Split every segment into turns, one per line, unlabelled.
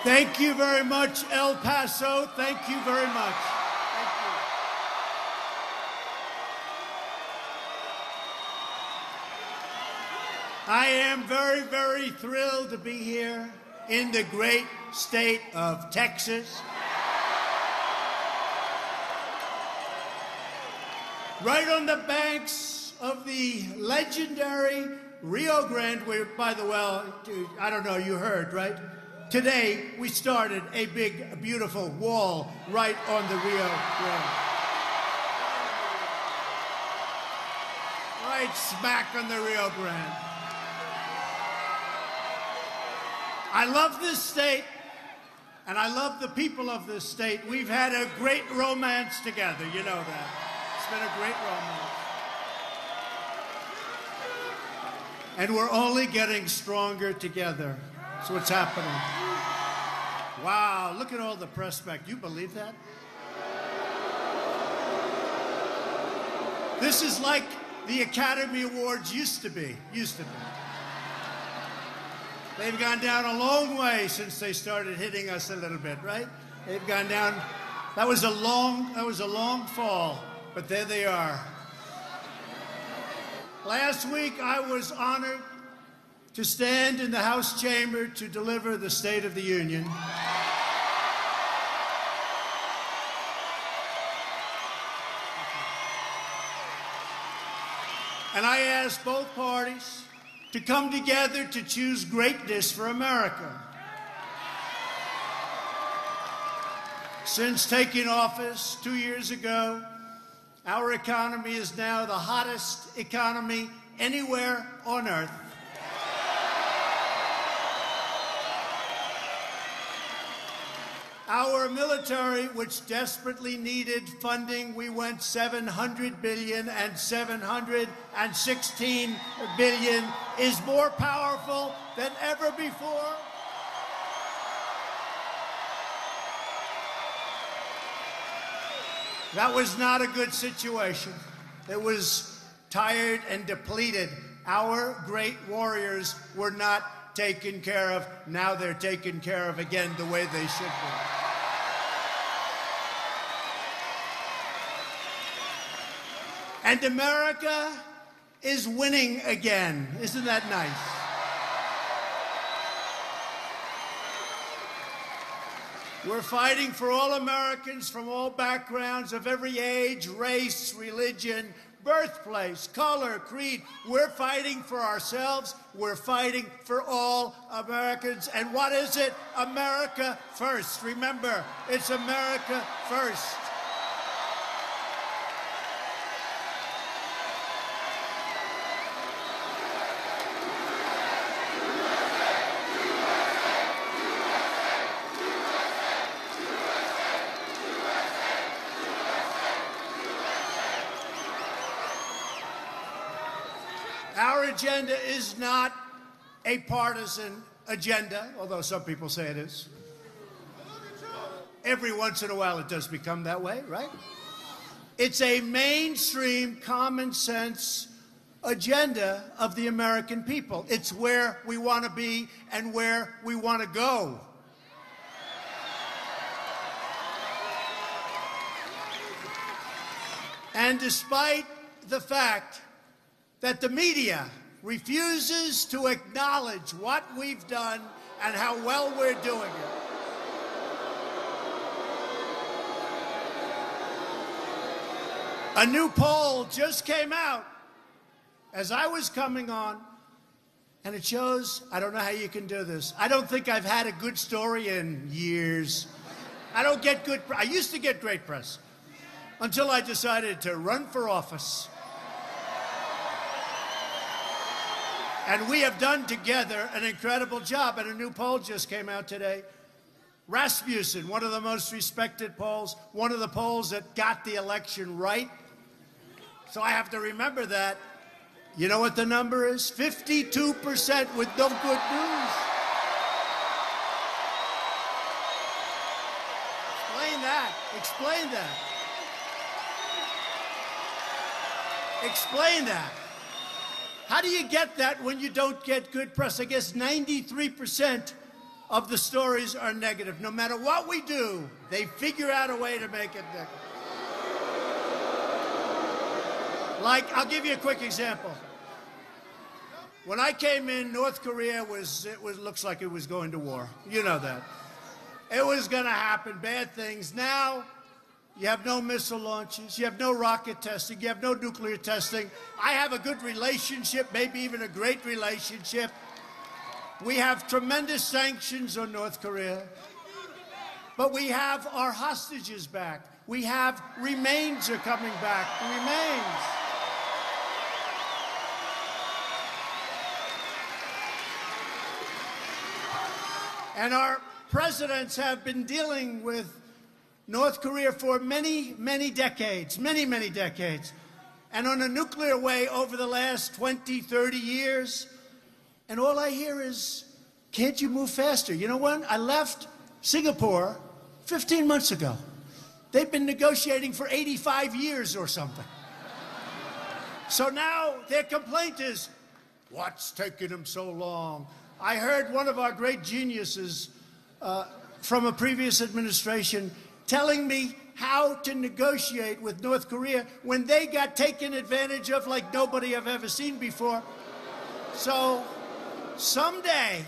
Thank you very much, El Paso. Thank you very much. Thank you. I am very, very thrilled to be here in the great state of Texas. Right on the banks of the legendary Rio Grande, where, by the way, I don't know, you heard, right? Today, we started a big, beautiful wall right on the Rio Grande. Right smack on the Rio Grande. I love this state, and I love the people of this state. We've had a great romance together, you know that. It's been a great romance. And we're only getting stronger together. That's what's happening. Wow, look at all the press back. You believe that? This is like the Academy Awards used to be. They've gone down a long way since they started hitting us a little bit, right? They've gone down. That was a long fall, but there they are. Last week, I was honored to stand in the House chamber to deliver the State of the Union. And I asked both parties to come together to choose greatness for America. Since taking office 2 years ago, our economy is now the hottest economy anywhere on earth. Our military, which desperately needed funding, we went $700 billion, and $716 billion is more powerful than ever before. That was not a good situation. It was tired and depleted. Our great warriors were not taken care of. Now they're taken care of again the way they should be. And America is winning again. Isn't that nice? We're fighting for all Americans from all backgrounds, of every age, race, religion, birthplace, color, creed. We're fighting for ourselves. We're fighting for all Americans. And what is it? America first. Remember, it's America first. Our agenda is not a partisan agenda, although some people say it is. Every once in a while it does become that way, right? It's a mainstream, common sense agenda of the American people. It's where we want to be and where we want to go. And despite the fact that the media refuses to acknowledge what we've done and how well we're doing it, a new poll just came out as I was coming on, and it shows, I don't know how you can do this. I don't think I've had a good story in years. I don't get good press. I used to get great press until I decided to run for office. And we have done together an incredible job. And a new poll just came out today. Rasmussen, one of the most respected polls, one of the polls that got the election right. So I have to remember that. You know what the number is? 52% with no good news. Explain that. Explain that. Explain that. How do you get that when you don't get good press? I guess 93% of the stories are negative. No matter what we do, they figure out a way to make it negative. Like, I'll give you a quick example. When I came in, North Korea looks like it was going to war. You know that. It was going to happen, bad things. Now, you have no missile launches. You have no rocket testing. You have no nuclear testing. I have a good relationship, maybe even a great relationship. We have tremendous sanctions on North Korea. But we have our hostages back. We have remains are coming back. Remains. And our presidents have been dealing with North Korea for many, many decades, many, many decades. And on a nuclear way over the last 20, 30 years. And all I hear is, can't you move faster? You know what? I left Singapore 15 months ago. They've been negotiating for 85 years or something. So now their complaint is, what's taking them so long? I heard one of our great geniuses from a previous administration telling me how to negotiate with North Korea when they got taken advantage of like nobody I've ever seen before. So someday,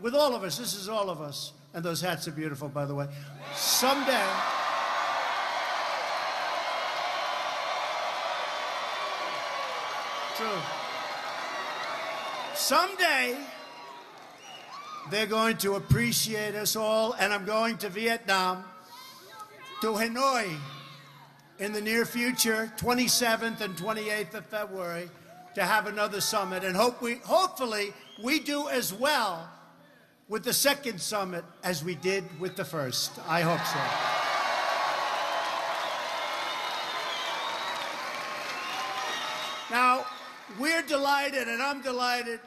with all of us, this is all of us, and those hats are beautiful, by the way, someday, true, someday, they're going to appreciate us all, and I'm going to Vietnam, to Hanoi, in the near future, 27th and 28th of February, to have another summit. And hopefully we do as well with the second summit as we did with the first. I hope so. Now, we're delighted, and I'm delighted,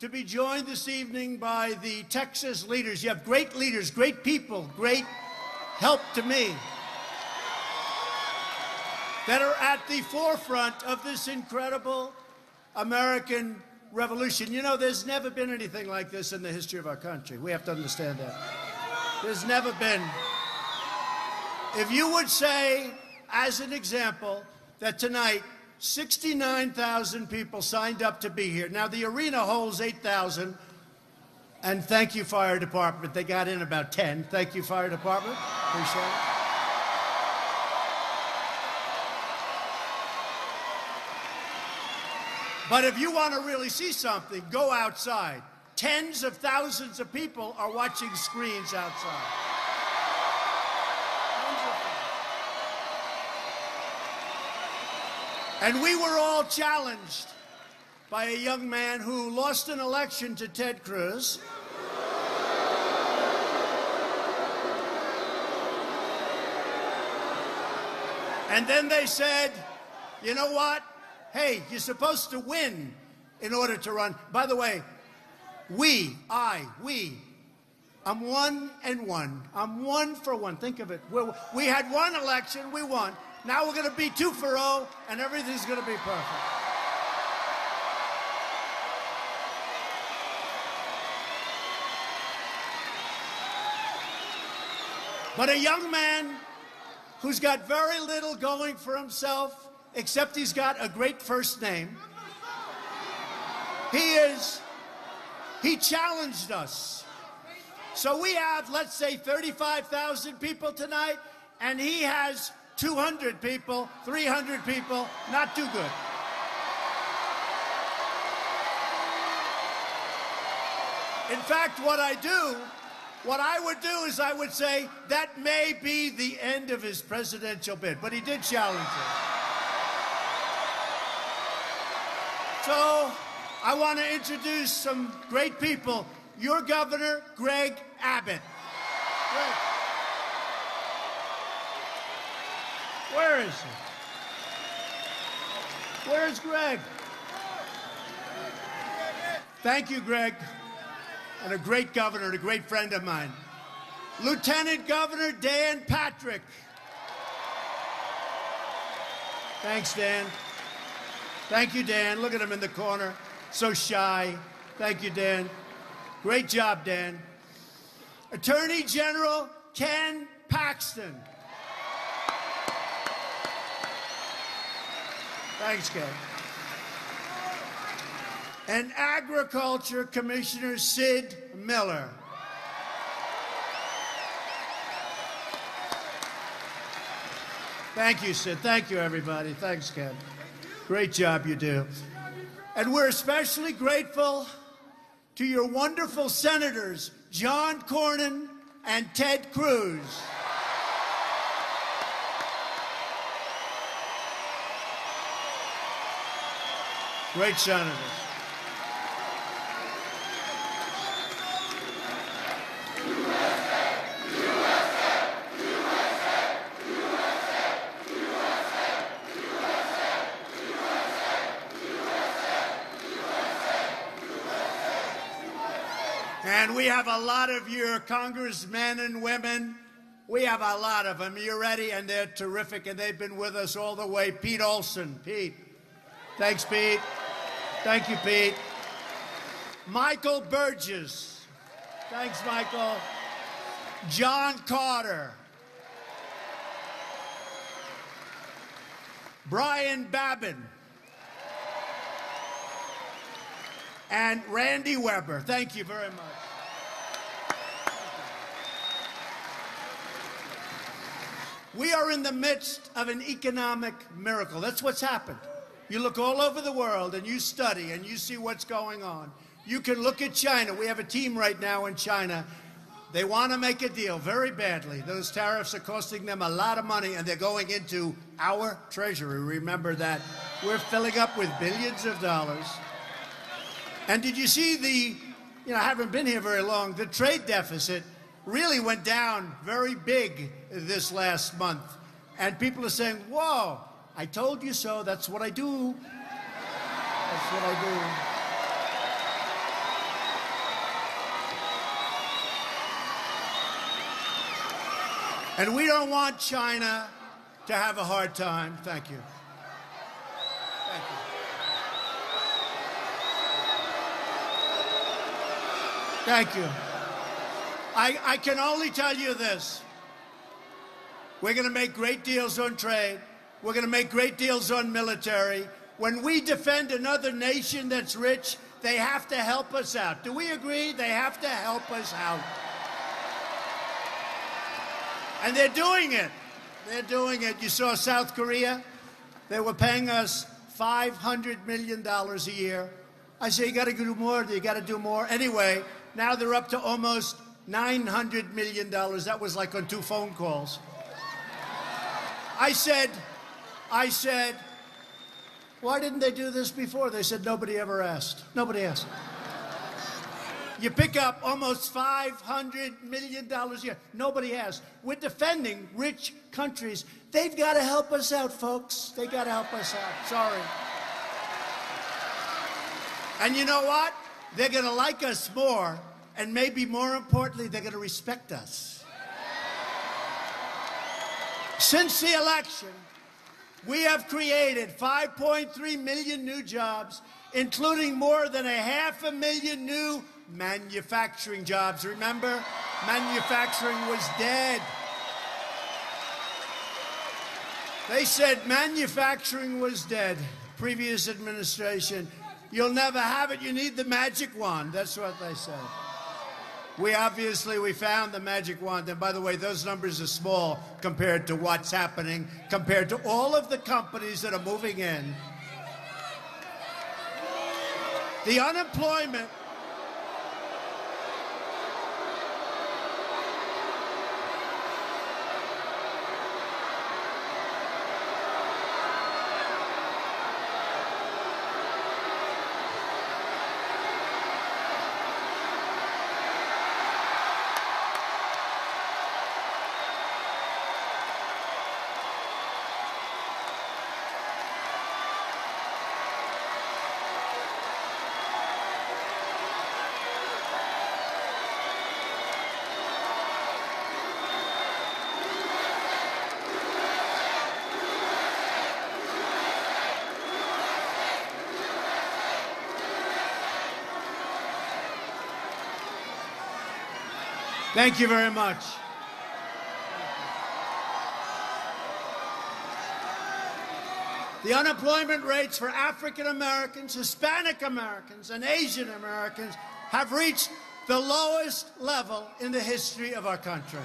to be joined this evening by the Texas leaders. You have great leaders, great people, great help to me, that are at the forefront of this incredible American revolution. You know, there's never been anything like this in the history of our country. We have to understand that. There's never been. If you would say, as an example, that tonight 69,000 people signed up to be here. Now, the arena holds 8,000, and thank you, Fire Department. They got in about 10. Thank you, Fire Department. Appreciate it. But if you want to really see something, go outside. Tens of thousands of people are watching screens outside. And we were all challenged by a young man who lost an election to Ted Cruz. And then they said, you know what? Hey, you're supposed to win in order to run. By the way, I'm 1 and 1. I'm 1 for 1. Think of it. We had one election, we won. Now we're going to be 2 for 0, and everything's going to be perfect. But a young man who's got very little going for himself, except he's got a great first name. He challenged us. So we have, let's say, 35,000 people tonight, and he has 200 people, 300 people, not too good. In fact, what I would do is I would say that may be the end of his presidential bid, but he did challenge it. So I want to introduce some great people. Your governor, Greg Abbott. Greg. Where is he? Where's Greg? Thank you, Greg. And a great governor, and a great friend of mine. Lieutenant Governor Dan Patrick. Thanks, Dan. Thank you, Dan. Look at him in the corner. So shy. Thank you, Dan. Great job, Dan. Attorney General Ken Paxton. Thanks, Ken. And Agriculture Commissioner Sid Miller. Thank you, Sid. Thank you, everybody. Thanks, Ken. Great job you do. And we're especially grateful to your wonderful senators, John Cornyn and Ted Cruz. Great senators. And we have a lot of your congressmen and women. We have a lot of them. You're ready, and they're terrific, and they've been with us all the way. Pete Olson. Pete. Thanks, Pete. Thank you, Pete. Michael Burgess. Thanks, Michael. John Carter. Brian Babin. And Randy Weber. Thank you very much. We are in the midst of an economic miracle. That's what's happened. You look all over the world and you study and you see what's going on. You can look at China. We have a team right now in China. They want to make a deal very badly. Those tariffs are costing them a lot of money, and they're going into our treasury. Remember that. We're filling up with billions of dollars. And did you see I haven't been here very long, the trade deficit really went down very big this last month. And people are saying, whoa, I told you so. That's what I do. That's what I do. And we don't want China to have a hard time. Thank you. Thank you. Thank you. I can only tell you this. We're going to make great deals on trade. We're going to make great deals on military. When we defend another nation that's rich, they have to help us out. Do we agree? They have to help us out. And they're doing it. They're doing it. You saw South Korea? They were paying us $500 million a year. I say, you got to do more. You got to do more. Anyway, now they're up to almost $900 million. That was like on 2 phone calls. I said, why didn't they do this before? They said, nobody ever asked. Nobody asked. You pick up almost $500 million a year. Nobody asked. We're defending rich countries. They've got to help us out, folks. They got to help us out. Sorry. And you know what? They're going to like us more, and maybe more importantly, they're going to respect us. Since the election, we have created 5.3 million new jobs, including more than 500,000 new manufacturing jobs. Remember, manufacturing was dead. They said manufacturing was dead. Previous administration. You'll never have it. You need the magic wand. That's what they said. We found the magic wand. And by the way, those numbers are small compared to what's happening, compared to all of the companies that are moving in. The unemployment. Thank you very much. The unemployment rates for African Americans, Hispanic Americans, and Asian Americans have reached the lowest level in the history of our country.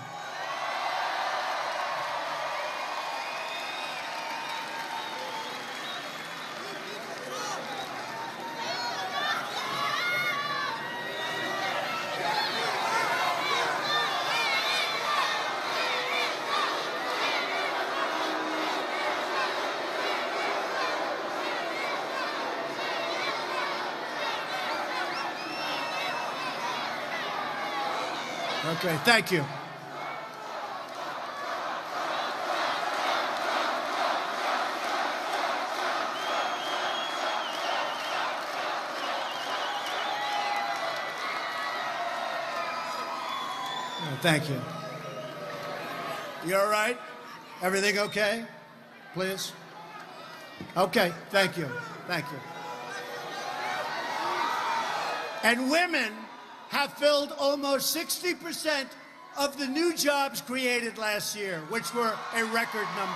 Okay, thank you. Thank you. You all right? Everything okay? Please? Okay, thank you. Thank you. And women have filled almost 60% of the new jobs created last year, which were a record number.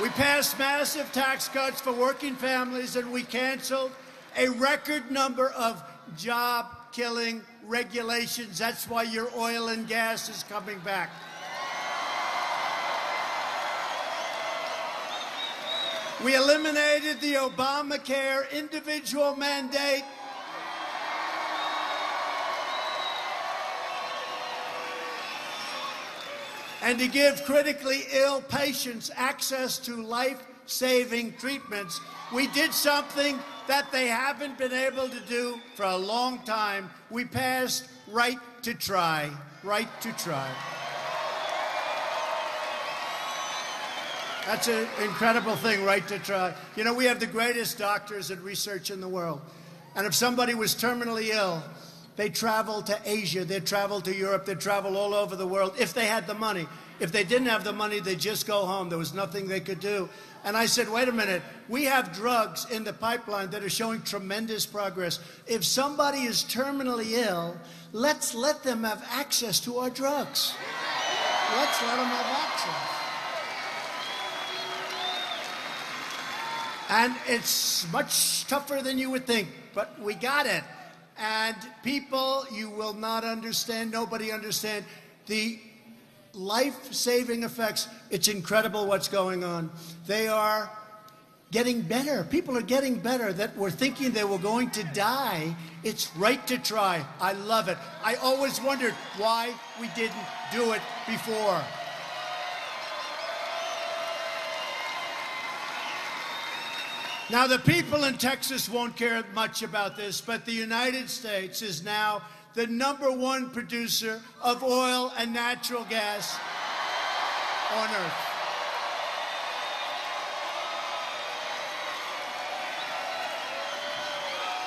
We passed massive tax cuts for working families, and we canceled a record number of job-killing regulations. That's why your oil and gas is coming back. We eliminated the Obamacare individual mandate. And to give critically ill patients access to life-saving treatments, we did something that they haven't been able to do for a long time. We passed Right to Try. Right to Try. That's an incredible thing, Right to Try. You know, we have the greatest doctors and research in the world. And if somebody was terminally ill, they travel to Asia, they travel to Europe, they travel all over the world if they had the money. If they didn't have the money, they'd just go home. There was nothing they could do. And I said, wait a minute, we have drugs in the pipeline that are showing tremendous progress. If somebody is terminally ill, let's let them have access to our drugs. Let's let them have access. And it's much tougher than you would think, but we got it. And people, you will not understand, nobody understand the life-saving effects. It's incredible what's going on. They are getting better. People are getting better that were thinking they were going to die. It's Right to Try. I love it. I always wondered why we didn't do it before. Now, the people in Texas won't care much about this, but the United States is now the #1 producer of oil and natural gas on Earth.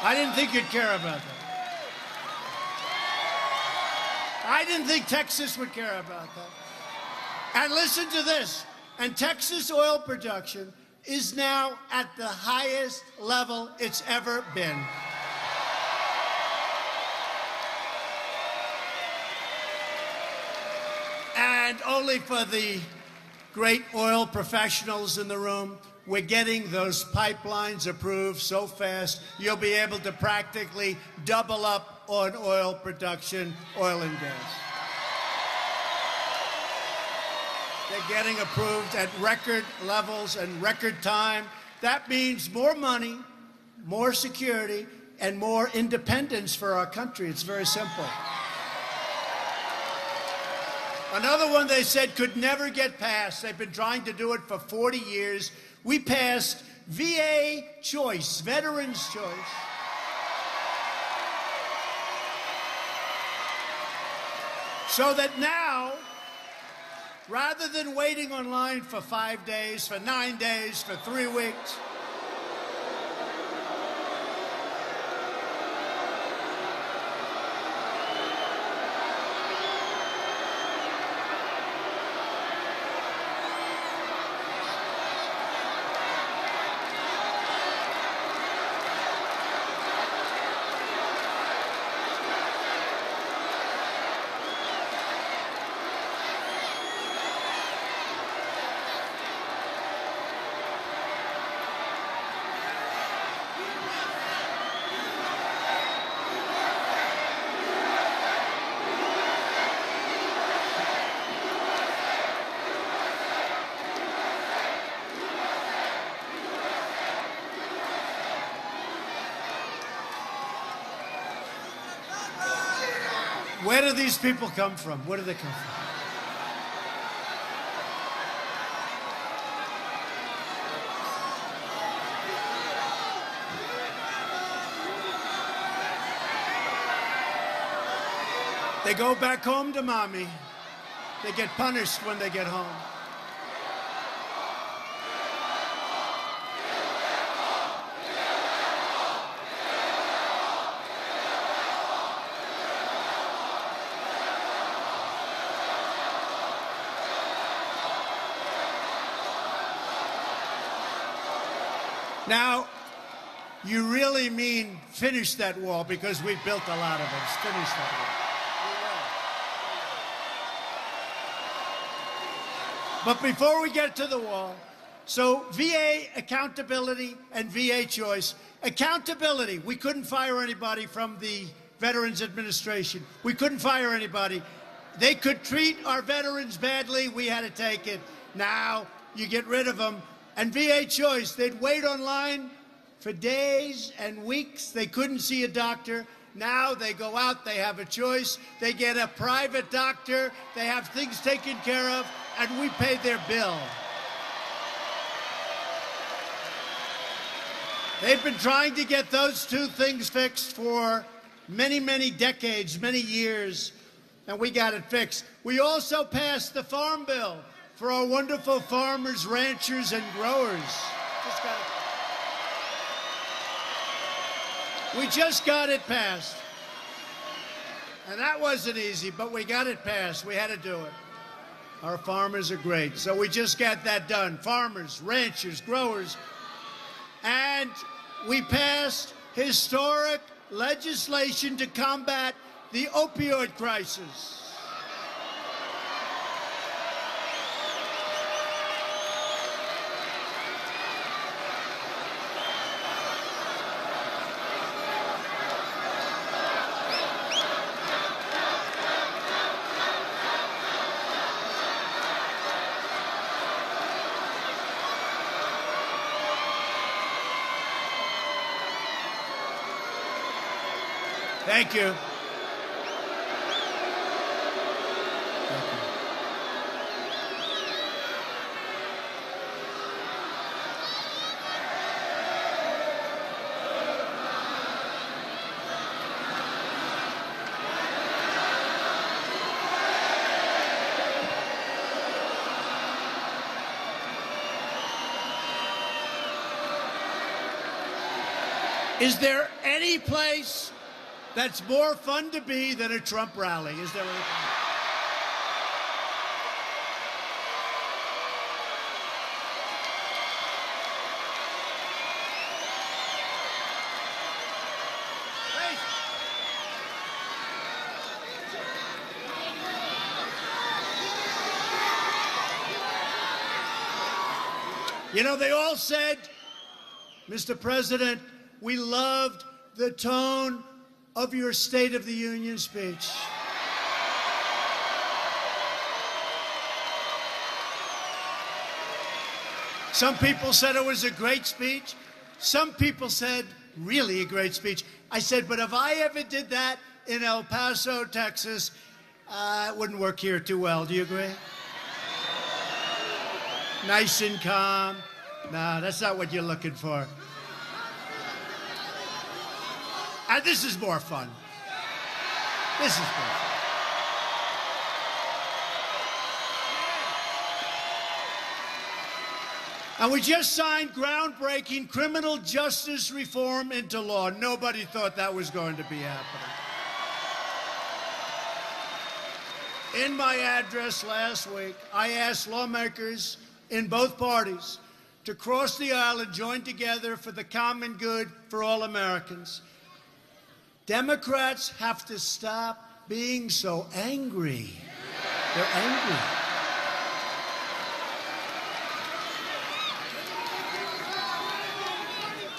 I didn't think you'd care about that. I didn't think Texas would care about that. And listen to this. And Texas oil production is now at the highest level it's ever been. And only for the great oil professionals in the room, we're getting those pipelines approved so fast, you'll be able to practically double up on oil production, oil and gas. They're getting approved at record levels and record time. That means more money, more security, and more independence for our country. It's very simple. Another one they said could never get passed. They've been trying to do it for 40 years. We passed VA choice, Veterans Choice. So that now, rather than waiting online for 5 days, for 9 days, for 3 weeks, Where do these people come from? Where do they come from? They go back home to mommy. They get punished when they get home. Now, you really mean finish that wall, because we've built a lot of it. Finish that wall. But before we get to the wall, so VA accountability and VA choice. Accountability, we couldn't fire anybody from the Veterans Administration. We couldn't fire anybody. They could treat our veterans badly. We had to take it. Now you get rid of them. And VA choice, they'd wait online for days and weeks. They couldn't see a doctor. Now they go out, they have a choice. They get a private doctor. They have things taken care of, and we pay their bill. They've been trying to get those two things fixed for many, many decades, many years, and we got it fixed. We also passed the Farm Bill for our wonderful farmers, ranchers, and growers. We just got it passed. And that wasn't easy, but we got it passed. We had to do it. Our farmers are great. So we just got that done. Farmers, ranchers, growers. And we passed historic legislation to combat the opioid crisis. Thank you. Is there any place that's more fun to be than a Trump rally? Is there any? You know, they all said, Mr. President, we loved the tone of your State of the Union speech. Some people said it was a great speech. Some people said, really a great speech. I said, but if I ever did that in El Paso, Texas, it wouldn't work here too well. Do you agree? Nice and calm. No, that's not what you're looking for. And this is more fun. This is more fun. And we just signed groundbreaking criminal justice reform into law. Nobody thought that was going to be happening. In my address last week, I asked lawmakers in both parties to cross the aisle and join together for the common good for all Americans. Democrats have to stop being so angry. They're angry.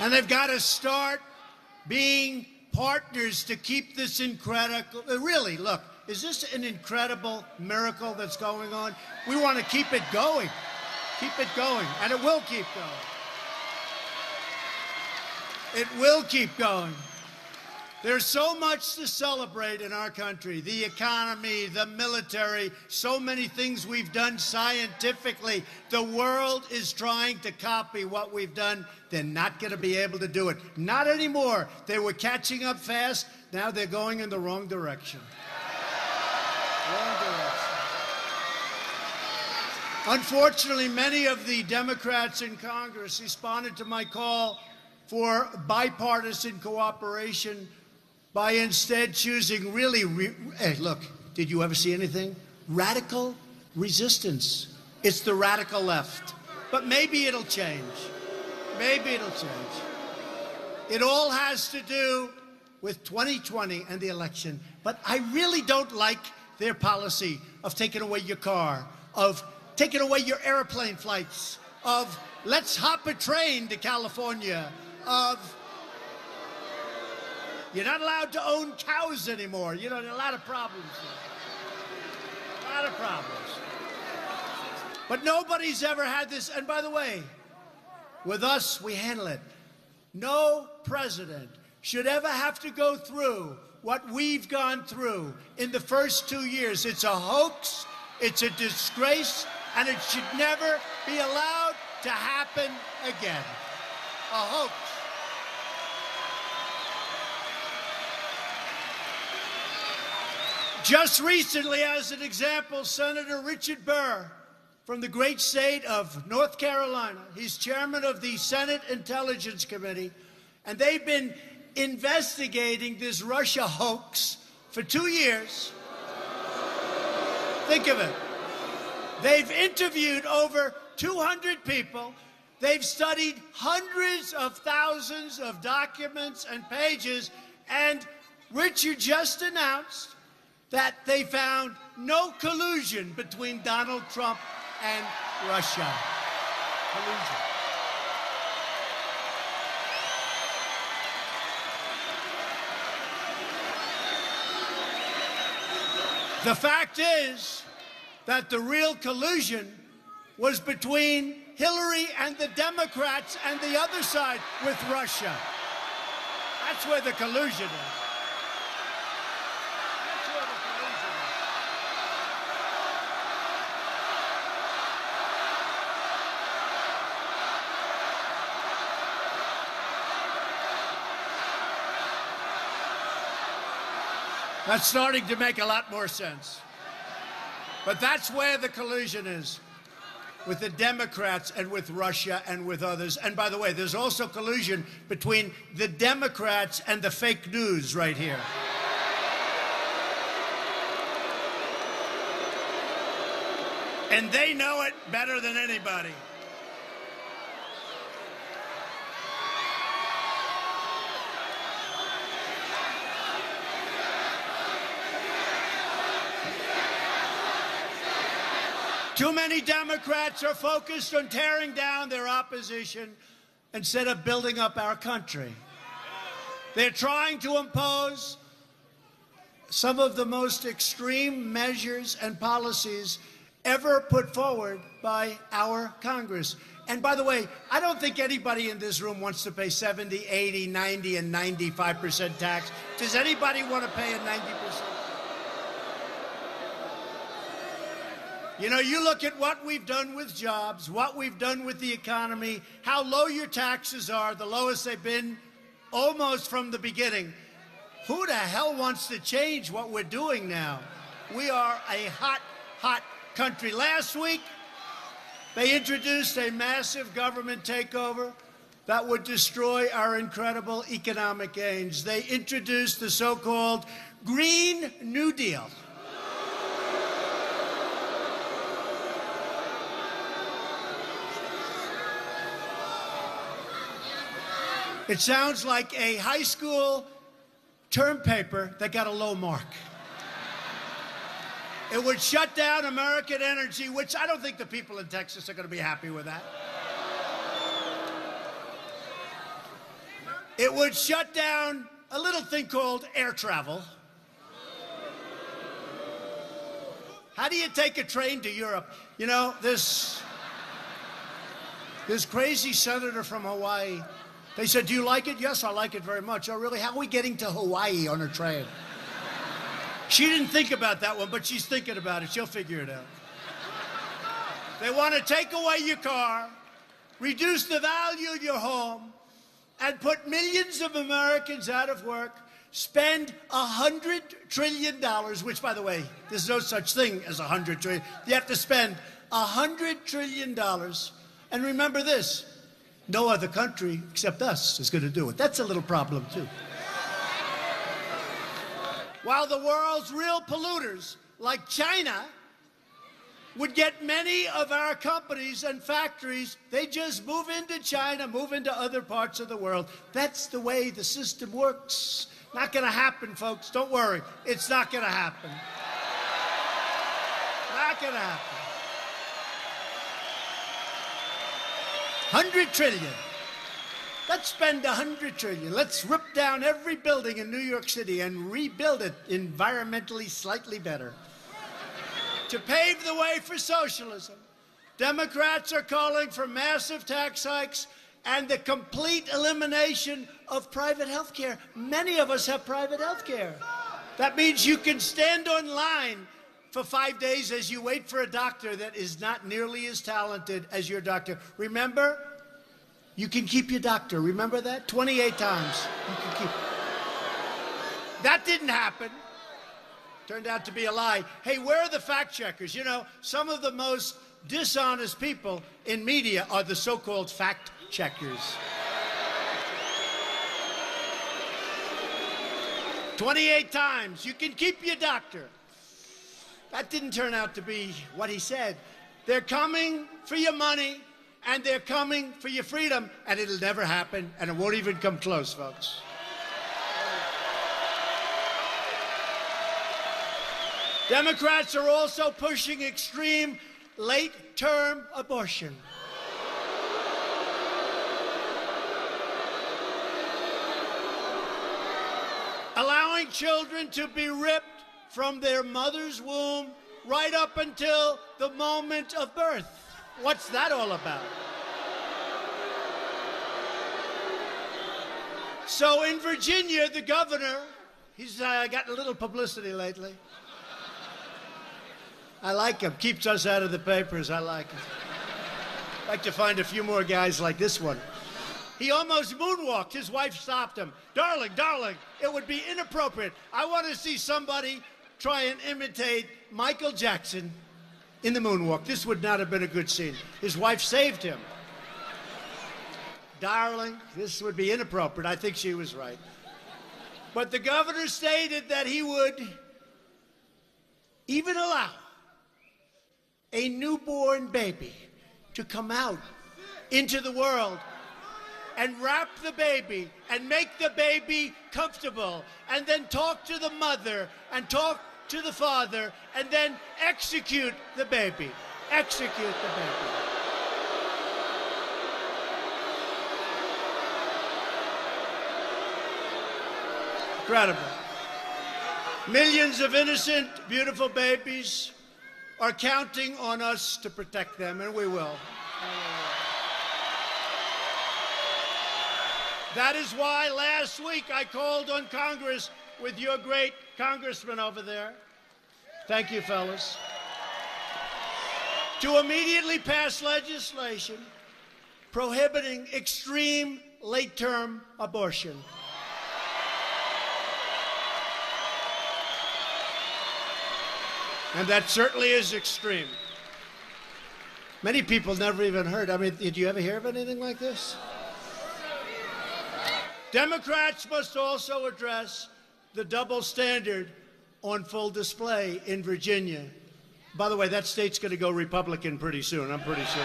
And they've got to start being partners to keep this incredible, really, look, is this an incredible miracle that's going on? We want to keep it going. Keep it going, and it will keep going. It will keep going. There's so much to celebrate in our country. The economy, the military, so many things we've done scientifically. The world is trying to copy what we've done. They're not going to be able to do it. Not anymore. They were catching up fast. Now they're going in the wrong direction. Wrong direction. Unfortunately, many of the Democrats in Congress responded to my call for bipartisan cooperation by instead choosing hey, look, did you ever see anything? Radical resistance. It's the radical left. But maybe it'll change. Maybe it'll change. It all has to do with 2020 and the election. But I really don't like their policy of taking away your car, of taking away your airplane flights, of let's hop a train to California, of you're not allowed to own cows anymore. You know, there are a lot of problems there. A lot of problems. But nobody's ever had this. And by the way, with us, we handle it. No president should ever have to go through what we've gone through in the first 2 years. It's a hoax, it's a disgrace, and it should never be allowed to happen again. A hoax. Just recently, as an example, Senator Richard Burr from the great state of North Carolina, he's chairman of the Senate Intelligence Committee, and they've been investigating this Russia hoax for 2 years. Think of it. They've interviewed over 200 people. They've studied hundreds of thousands of documents and pages, and Richard just announced that they found no collusion between Donald Trump and Russia. Collusion. The fact is that the real collusion was between Hillary and the Democrats and the other side with Russia. That's where the collusion is. That's starting to make a lot more sense. But that's where the collusion is, with the Democrats and with Russia and with others. And by the way, there's also collusion between the Democrats and the fake news right here. And they know it better than anybody. Too many Democrats are focused on tearing down their opposition instead of building up our country. They're trying to impose some of the most extreme measures and policies ever put forward by our Congress. And by the way, I don't think anybody in this room wants to pay 70, 80, 90, and 95% tax. Does anybody want to pay a 90%? You know, you look at what we've done with jobs, what we've done with the economy, how low your taxes are, the lowest they've been almost from the beginning. Who the hell wants to change what we're doing now? We are a hot, hot country. Last week, they introduced a massive government takeover that would destroy our incredible economic gains. They introduced the so-called Green New Deal. It sounds like a high school term paper that got a low mark. It would shut down American energy, which I don't think the people in Texas are going to be happy with that. It would shut down a little thing called air travel. How do you take a train to Europe? You know, this crazy senator from Hawaii They said, do you like it? Yes, I like it very much. Oh, really? How are we getting to Hawaii on a train? She didn't think about that one, but she's thinking about it. She'll figure it out. They want to take away your car, reduce the value of your home, and put millions of Americans out of work, spend $100 trillion, which, by the way, there's no such thing as $100 trillion. You have to spend $100 trillion. And remember this, no other country except us is going to do it. That's a little problem, too. While the world's real polluters, like China, would get many of our companies and factories, they just move into China, move into other parts of the world. That's the way the system works. Not going to happen, folks. Don't worry. It's not going to happen. Not going to happen. 100 trillion. Let's spend 100 trillion. Let's rip down every building in New York City and rebuild it environmentally slightly better. To pave the way for socialism, Democrats are calling for massive tax hikes and the complete elimination of private health care. Many of us have private health care. That means you can stand online for 5 days as you wait for a doctor that is not nearly as talented as your doctor. Remember, you can keep your doctor. Remember that? 28 times. You can keep. That didn't happen. Turned out to be a lie. Hey, where are the fact checkers? You know, some of the most dishonest people in media are the so-called fact checkers. 28 times. You can keep your doctor. That didn't turn out to be what he said. They're coming for your money, and they're coming for your freedom, and it'll never happen, and it won't even come close, folks. Democrats are also pushing extreme late-term abortion. Allowing children to be ripped from their mother's womb right up until the moment of birth. What's that all about? So in Virginia, the governor, he's gotten a little publicity lately. I like him. Keeps us out of the papers. I like him. I'd like to find a few more guys like this one. He almost moonwalked. His wife stopped him. Darling, darling, it would be inappropriate. I want to see somebody try and imitate Michael Jackson in the moonwalk. This would not have been a good scene. His wife saved him. Darling, this would be inappropriate. I think she was right. But the governor stated that he would even allow a newborn baby to come out into the world and wrap the baby and make the baby comfortable and then talk to the mother and talk to the father and then execute the baby. Execute the baby. Incredible. Millions of innocent, beautiful babies are counting on us to protect them, and we will. That is why last week I called on Congress with your great congressman over there. Thank you, fellas. To immediately pass legislation prohibiting extreme late-term abortion. And that certainly is extreme. Many people never even heard. I mean, did you ever hear of anything like this? Democrats must also address the double standard on full display in Virginia. By the way, that state's going to go Republican pretty soon, I'm pretty sure.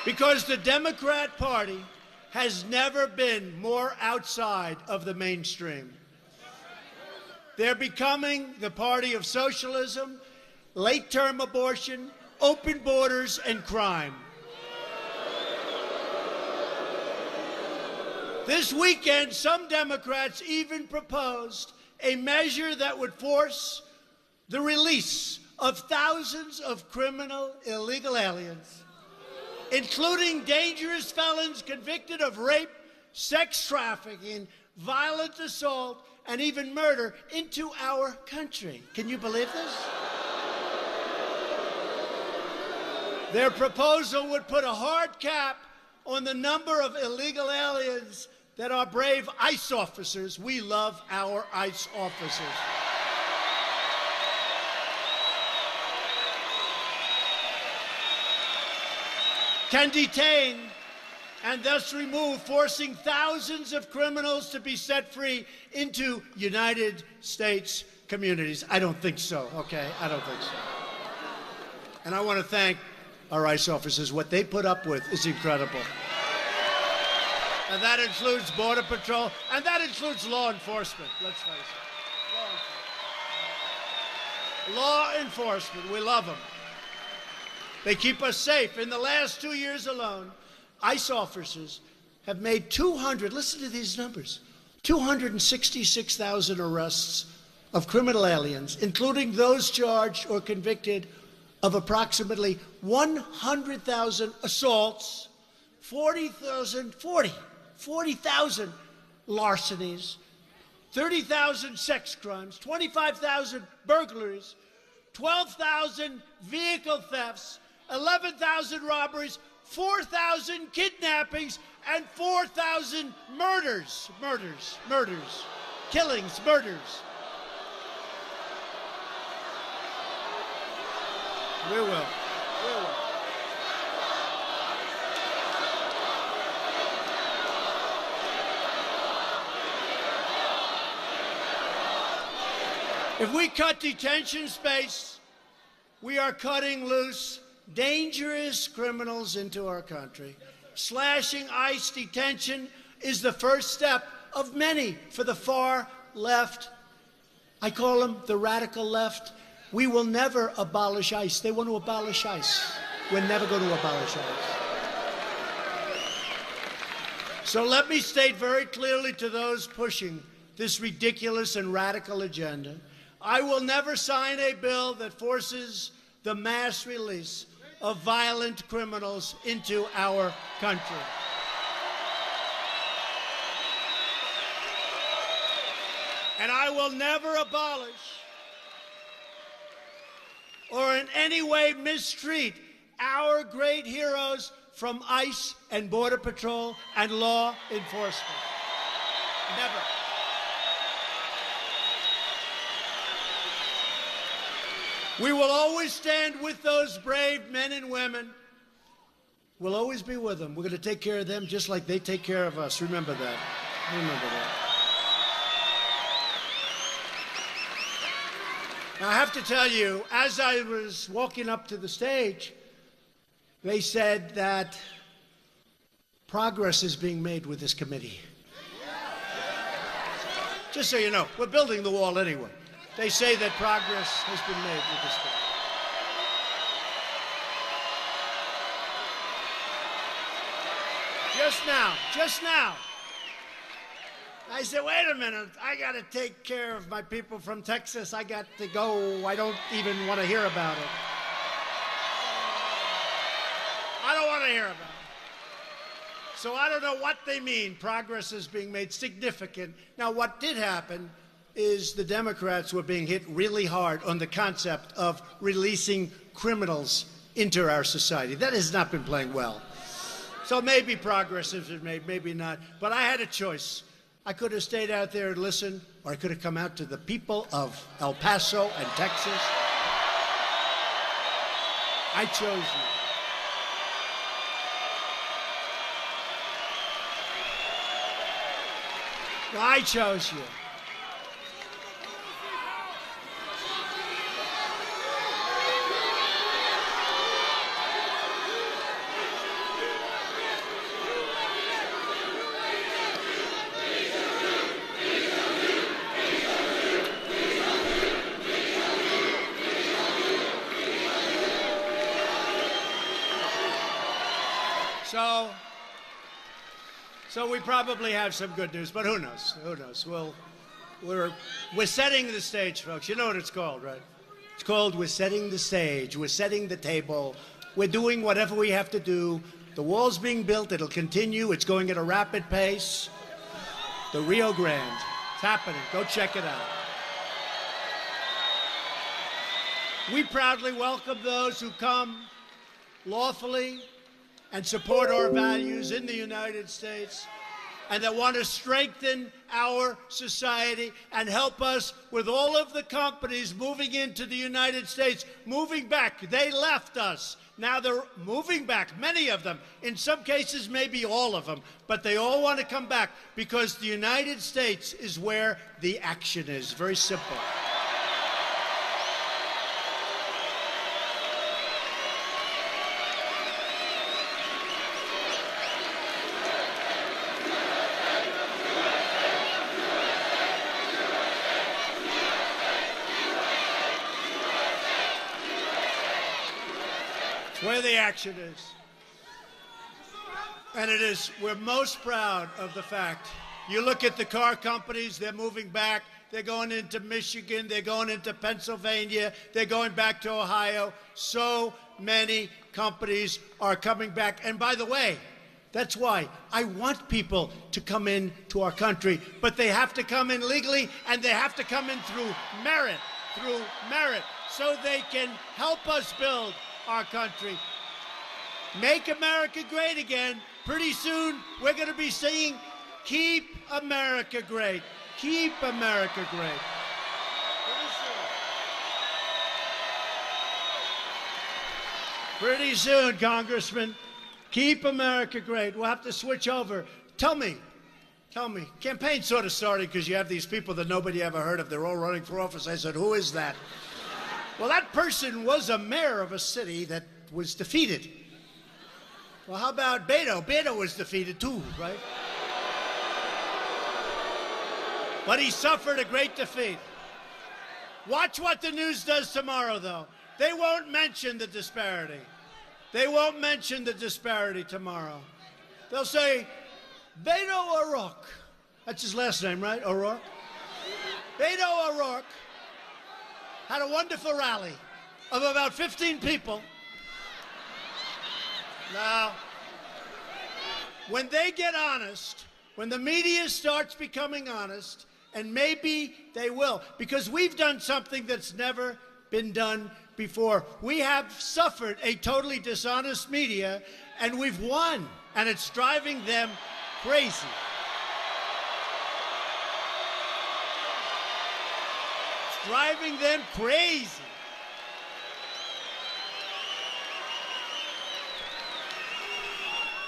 Because the Democrat Party has never been more outside of the mainstream. They're becoming the party of socialism, late-term abortion, open borders, and crime. This weekend, some Democrats even proposed a measure that would force the release of thousands of criminal illegal aliens, including dangerous felons convicted of rape, sex trafficking, violent assault, and even murder into our country. Can you believe this? Their proposal would put a hard cap on the number of illegal aliens that our brave ICE officers, we love our ICE officers, can detain and thus remove, forcing thousands of criminals to be set free into United States communities. I don't think so, okay? I don't think so. And I want to thank our ICE officers. What they put up with is incredible. And that includes Border Patrol, and that includes law enforcement, let's face it. Law enforcement, we love them. They keep us safe. In the last 2 years alone, ICE officers have made 200, listen to these numbers, 266,000 arrests of criminal aliens, including those charged or convicted of approximately 100,000 assaults, 40,000 larcenies, 30,000 sex crimes, 25,000 burglaries, 12,000 vehicle thefts, 11,000 robberies, 4,000 kidnappings, and 4,000 murders. Killings, murders. We will. If we cut detention space, we are cutting loose dangerous criminals into our country. Slashing ICE detention is the first step of many for the far left. I call them the radical left. We will never abolish ICE. They want to abolish ICE. We're never going to abolish ICE. So let me state very clearly to those pushing this ridiculous and radical agenda, I will never sign a bill that forces the mass release of violent criminals into our country. And I will never abolish or in any way mistreat our great heroes from ICE and Border Patrol and law enforcement. Never. We will always stand with those brave men and women. We'll always be with them. We're going to take care of them just like they take care of us. Remember that. Remember that. Now, I have to tell you, as I was walking up to the stage, they said that progress is being made with this committee. Just so you know, we're building the wall anyway. They say that progress has been made with this bill. Just now, I said, wait a minute, I got to take care of my people from Texas. I got to go. I don't even want to hear about it. I don't want to hear about it. So I don't know what they mean. Progress is being made significant. Now, what did happen is the Democrats were being hit really hard on the concept of releasing criminals into our society. That has not been playing well. So maybe progress has been made, maybe not. But I had a choice. I could have stayed out there and listened, or I could have come out to the people of El Paso and Texas. I chose you. I chose you. So we probably have some good news, but who knows? Who knows? We're setting the stage, folks. You know what it's called, right? It's called We're Setting the Stage. We're setting the table. We're doing whatever we have to do. The wall's being built. It'll continue. It's going at a rapid pace. The Rio Grande. It's happening. Go check it out. We proudly welcome those who come lawfully and support our values in the United States and that want to strengthen our society and help us with all of the companies moving into the United States, moving back. They left us. Now they're moving back, many of them. In some cases, maybe all of them. But they all want to come back because the United States is where the action is. Very simple. Where the action is. And it is, we're most proud of the fact. You look at the car companies, they're moving back. They're going into Michigan. They're going into Pennsylvania. They're going back to Ohio. So many companies are coming back. And by the way, that's why I want people to come in to our country, but they have to come in legally and they have to come in through merit, so they can help us build our country. Make America great again. Pretty soon, we're going to be saying, keep America great. Keep America great. Pretty soon, Congressman, keep America great. We'll have to switch over. Tell me. Campaign sort of started because you have these people that nobody ever heard of. They're all running for office. I said, who is that? Well, that person was a mayor of a city that was defeated. Well, how about Beto? Beto was defeated too, right? But he suffered a great defeat. Watch what the news does tomorrow, though. They won't mention the disparity. They won't mention the disparity tomorrow. They'll say, Beto O'Rourke. That's his last name, right? O'Rourke? Beto O'Rourke had a wonderful rally of about 15 people. Now, when they get honest, when the media starts becoming honest, and maybe they will, because we've done something that's never been done before. We have suffered a totally dishonest media, and we've won, and it's driving them crazy. Driving them crazy.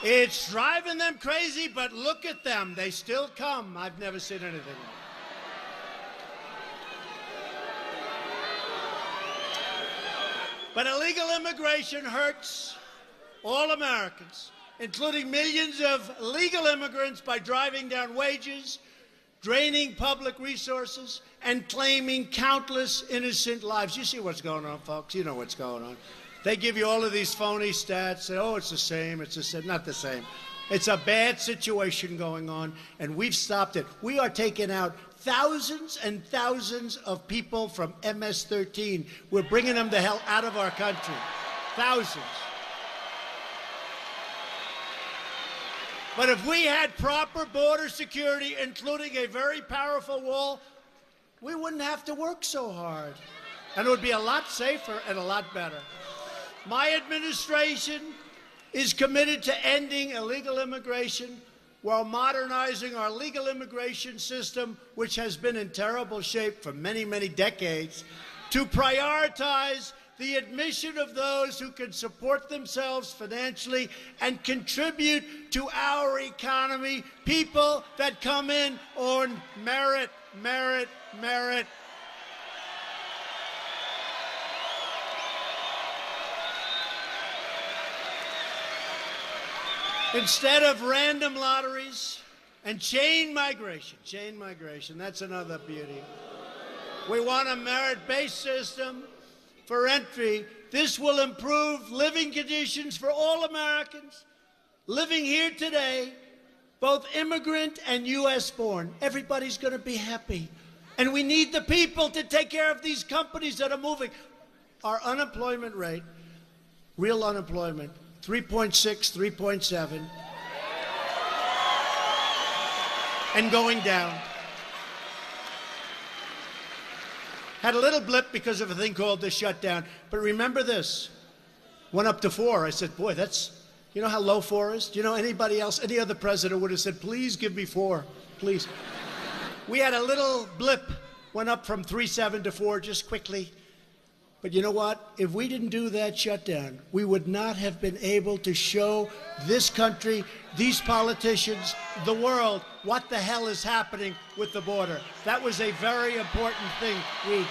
It's driving them crazy, but look at them. They still come. I've never seen anything like it. But illegal immigration hurts all Americans, including millions of legal immigrants, by driving down wages, draining public resources, and claiming countless innocent lives. You see what's going on, folks. You know what's going on. They give you all of these phony stats. Say, oh, it's the same. It's the same. Not the same. It's a bad situation going on, and we've stopped it. We are taking out thousands and thousands of people from MS-13. We're bringing them the hell out of our country. Thousands. But if we had proper border security, including a very powerful wall, we wouldn't have to work so hard. And it would be a lot safer and a lot better. My administration is committed to ending illegal immigration while modernizing our legal immigration system, which has been in terrible shape for many, many decades, to prioritize the admission of those who can support themselves financially and contribute to our economy, people that come in on merit. Instead of random lotteries and chain migration, that's another beauty. We want a merit-based system for entry. This will improve living conditions for all Americans living here today, both immigrant and U.S.-born. Everybody's going to be happy. And we need the people to take care of these companies that are moving. Our unemployment rate, real unemployment, 3.6, 3.7, and going down. Had a little blip because of a thing called the shutdown. But remember this, went up to 4. I said, boy, that's, you know how low 4 is? Do you know anybody else, any other president would have said, please give me 4, please. We had a little blip, went up from 3.7 to 4 just quickly. But you know what? If we didn't do that shutdown, we would not have been able to show this country, these politicians, the world, what the hell is happening with the border. That was a very important thing we did.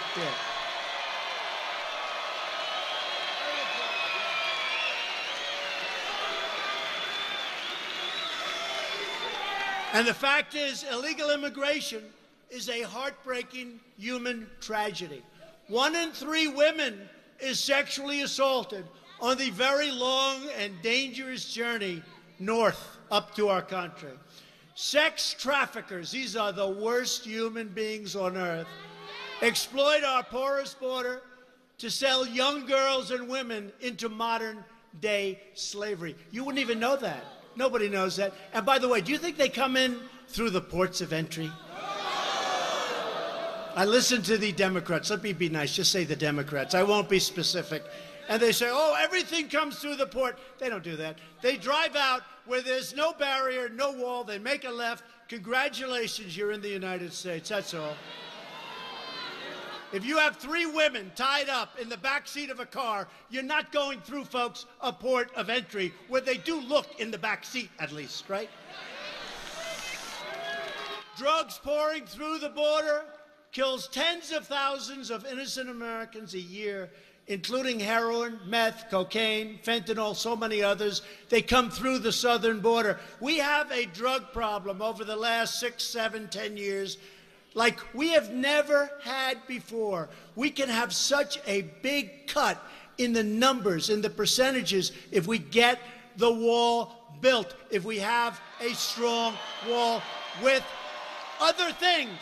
And the fact is, illegal immigration is a heartbreaking human tragedy. 1 in 3 women is sexually assaulted on the very long and dangerous journey north up to our country. Sex traffickers, these are the worst human beings on earth, exploit our porous border to sell young girls and women into modern-day slavery. You wouldn't even know that. Nobody knows that. And by the way, do you think they come in through the ports of entry? I listen to the Democrats. Let me be nice. Just say the Democrats. I won't be specific. And they say, oh, everything comes through the port. They don't do that. They drive out where there's no barrier, no wall. They make a left. Congratulations, you're in the United States. That's all. If you have 3 women tied up in the back seat of a car, you're not going through, folks, a port of entry where they do look in the back seat, at least, right? Drugs pouring through the border kills tens of thousands of innocent Americans a year, including heroin, meth, cocaine, fentanyl, so many others. They come through the southern border. We have a drug problem over the last 6, 7, 10 years like we have never had before. We can have such a big cut in the numbers, in the percentages, if we get the wall built, if we have a strong wall with other things.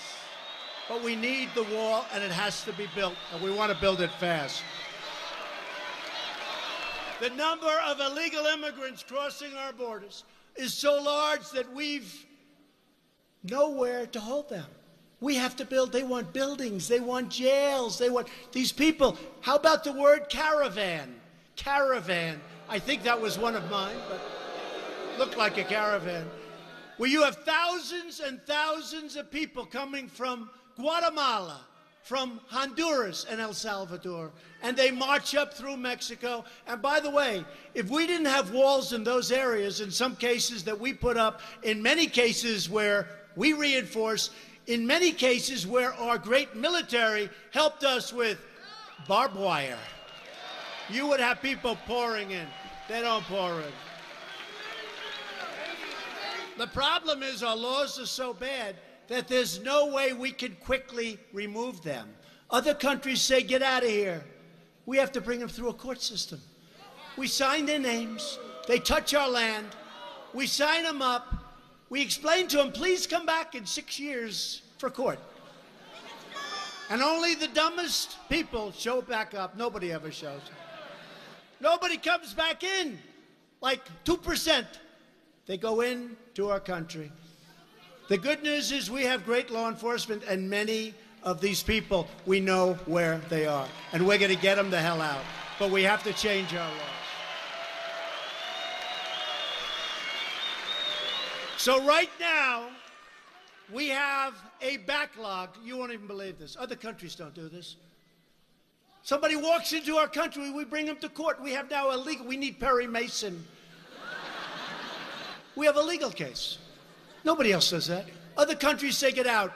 But we need the wall, and it has to be built, and we want to build it fast. The number of illegal immigrants crossing our borders is so large that we've nowhere to hold them. We have to build. They want buildings. They want jails. They want these people. How about the word caravan? Caravan. I think that was one of mine, but it looked like a caravan. Where you have thousands and thousands of people coming from Guatemala, from Honduras and El Salvador, and they march up through Mexico. And by the way, if we didn't have walls in those areas, in some cases that we put up, in many cases where we reinforce, in many cases where our great military helped us with barbed wire, you would have people pouring in. They don't pour in. The problem is our laws are so bad that there's no way we can quickly remove them. Other countries say, get out of here. We have to bring them through a court system. We sign their names. They touch our land. We sign them up. We explain to them, please come back in 6 years for court. And only the dumbest people show back up. Nobody ever shows. Nobody comes back in. Like 2%. They go into our country. The good news is we have great law enforcement, and many of these people, we know where they are. And we're going to get them the hell out. But we have to change our laws. So right now, we have a backlog. You won't even believe this. Other countries don't do this. Somebody walks into our country, we bring them to court. We have now a legal, we need Perry Mason. We have a legal case. Nobody else does that. Other countries say, get out.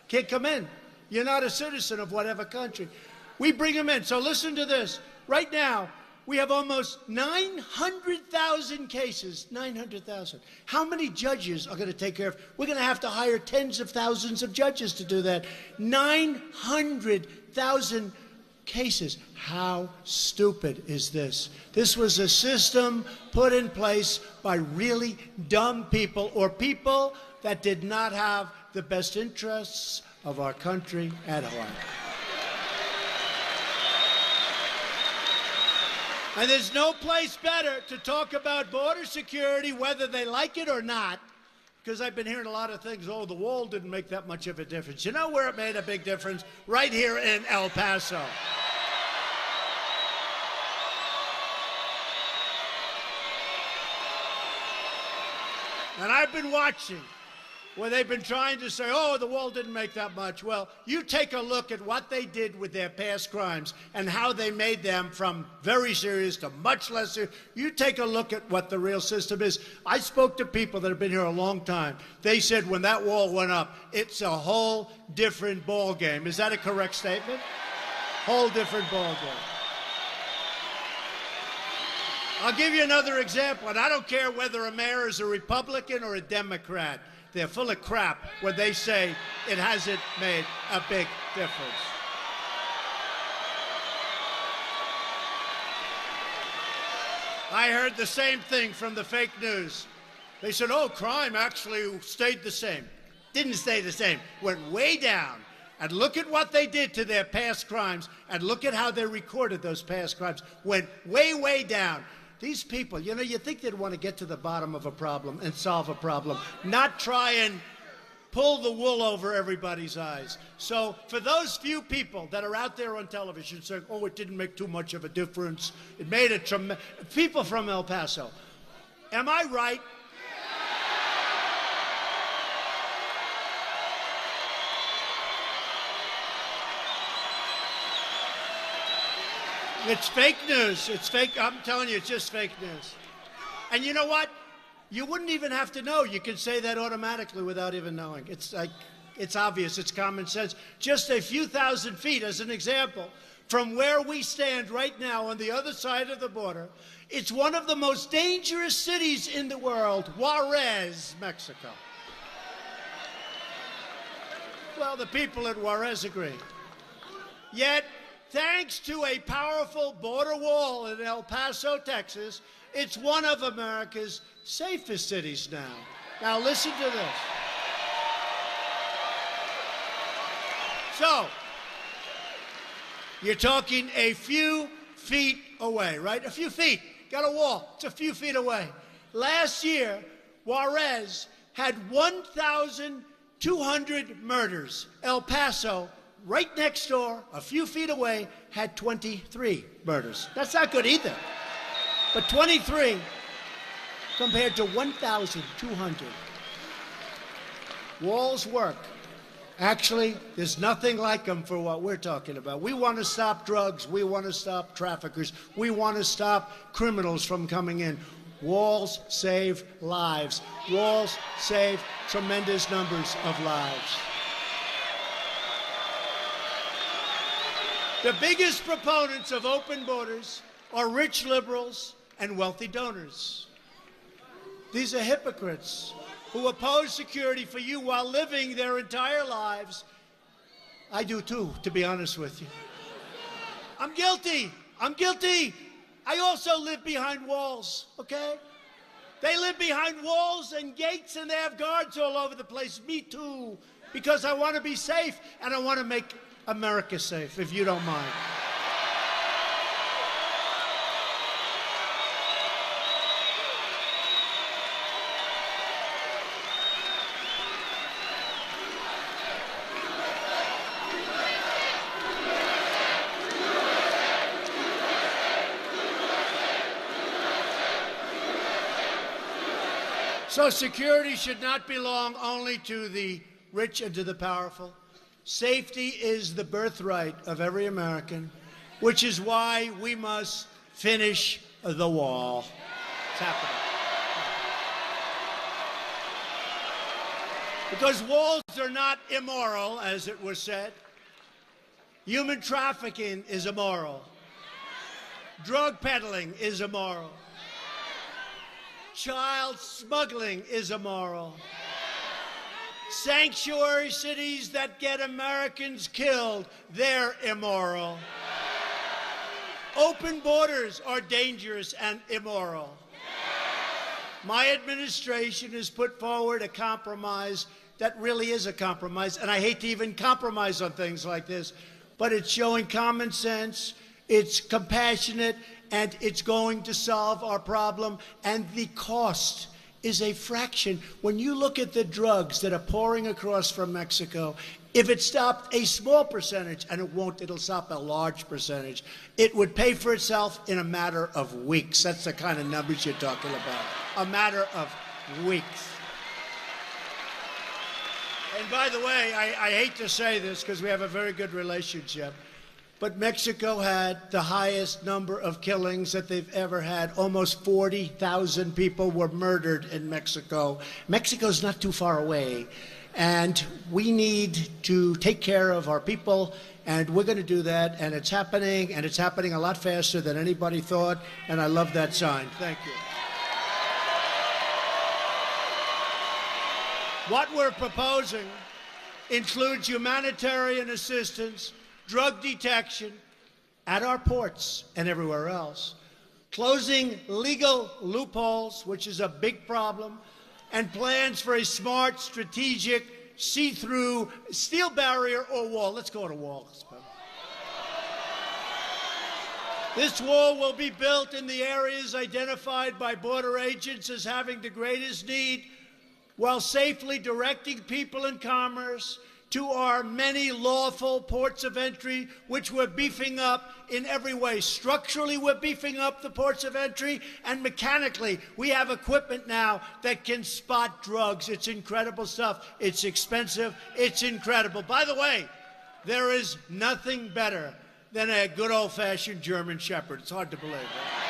Can't come in. You're not a citizen of whatever country. We bring them in. So listen to this. Right now, we have almost 900,000 cases. 900,000. How many judges are going to take care of? We're going to have to hire tens of thousands of judges to do that. 900,000 cases. How stupid is this? This was a system put in place by really dumb people, or people that did not have the best interests of our country at heart. And there's no place better to talk about border security, whether they like it or not, because I've been hearing a lot of things. Oh, the wall didn't make that much of a difference. You know where it made a big difference? Right here in El Paso. And I've been watching where they've been trying to say, oh, the wall didn't make that much. Well, you take a look at what they did with their past crimes and how they made them from very serious to much less serious. You take a look at what the real system is. I spoke to people that have been here a long time. They said when that wall went up, it's a whole different ball game. Is that a correct statement? Whole different ball game. I'll give you another example, and I don't care whether a mayor is a Republican or a Democrat. They're full of crap when they say it hasn't made a big difference. I heard the same thing from the fake news. They said, oh, crime actually stayed the same. Didn't stay the same. Went way down. And look at what they did to their past crimes, and look at how they recorded those past crimes. Went way, way down. These people, you know, you think they'd want to get to the bottom of a problem and solve a problem, not try and pull the wool over everybody's eyes. So for those few people that are out there on television saying, oh, it didn't make too much of a difference, it made a tremendous... People from El Paso, am I right? It's fake news. It's fake. I'm telling you, it's just fake news. And you know what? You wouldn't even have to know. You can say that automatically without even knowing. It's like, it's obvious. It's common sense. Just a few thousand feet, as an example, from where we stand right now on the other side of the border, it's one of the most dangerous cities in the world, Juarez, Mexico. Well, the people at Juarez agree. Yet, thanks to a powerful border wall in El Paso, Texas, it's one of America's safest cities now. Now listen to this. So, you're talking a few feet away, right? A few feet. Got a wall. It's a few feet away. Last year, Juarez had 1,200 murders. El Paso, right next door, a few feet away, had 23 murders. That's not good either. But 23 compared to 1,200. Walls work. Actually, there's nothing like them for what we're talking about. We want to stop drugs. We want to stop traffickers. We want to stop criminals from coming in. Walls save lives. Walls save tremendous numbers of lives. The biggest proponents of open borders are rich liberals and wealthy donors. These are hypocrites who oppose security for you while living their entire lives. I do too, to be honest with you. I'm guilty. I'm guilty. I also live behind walls, okay? They live behind walls and gates and they have guards all over the place. Me too, because I want to be safe and I want to make America safe, if you don't mind. So security should not belong only to the rich and to the powerful. Safety is the birthright of every American, which is why we must finish the wall. It's happening. Because walls are not immoral, as it was said. Human trafficking is immoral. Drug peddling is immoral. Child smuggling is immoral. Sanctuary cities that get Americans killed, they're immoral. Open borders are dangerous and immoral. My administration has put forward a compromise that really is a compromise, and I hate to even compromise on things like this, but it's showing common sense, it's compassionate, and it's going to solve our problem, and the cost is a fraction. When you look at the drugs that are pouring across from Mexico, if it stopped a small percentage, and it won't, it'll stop a large percentage, it would pay for itself in a matter of weeks. That's the kind of numbers you're talking about. A matter of weeks. And by the way, I hate to say this because we have a very good relationship, but Mexico had the highest number of killings that they've ever had. Almost 40,000 people were murdered in Mexico. Mexico's not too far away, and we need to take care of our people, and we're going to do that, and it's happening a lot faster than anybody thought, and I love that sign. Thank you. What we're proposing includes humanitarian assistance, drug detection at our ports and everywhere else, closing legal loopholes, which is a big problem, and plans for a smart, strategic, see-through steel barrier or wall. Let's go to walls. This wall will be built in the areas identified by border agents as having the greatest need, while safely directing people and commerce to our many lawful ports of entry, which we're beefing up in every way. Structurally, we're beefing up the ports of entry, and mechanically, we have equipment now that can spot drugs. It's incredible stuff. It's expensive. It's incredible. By the way, there is nothing better than a good old-fashioned German Shepherd. It's hard to believe, right?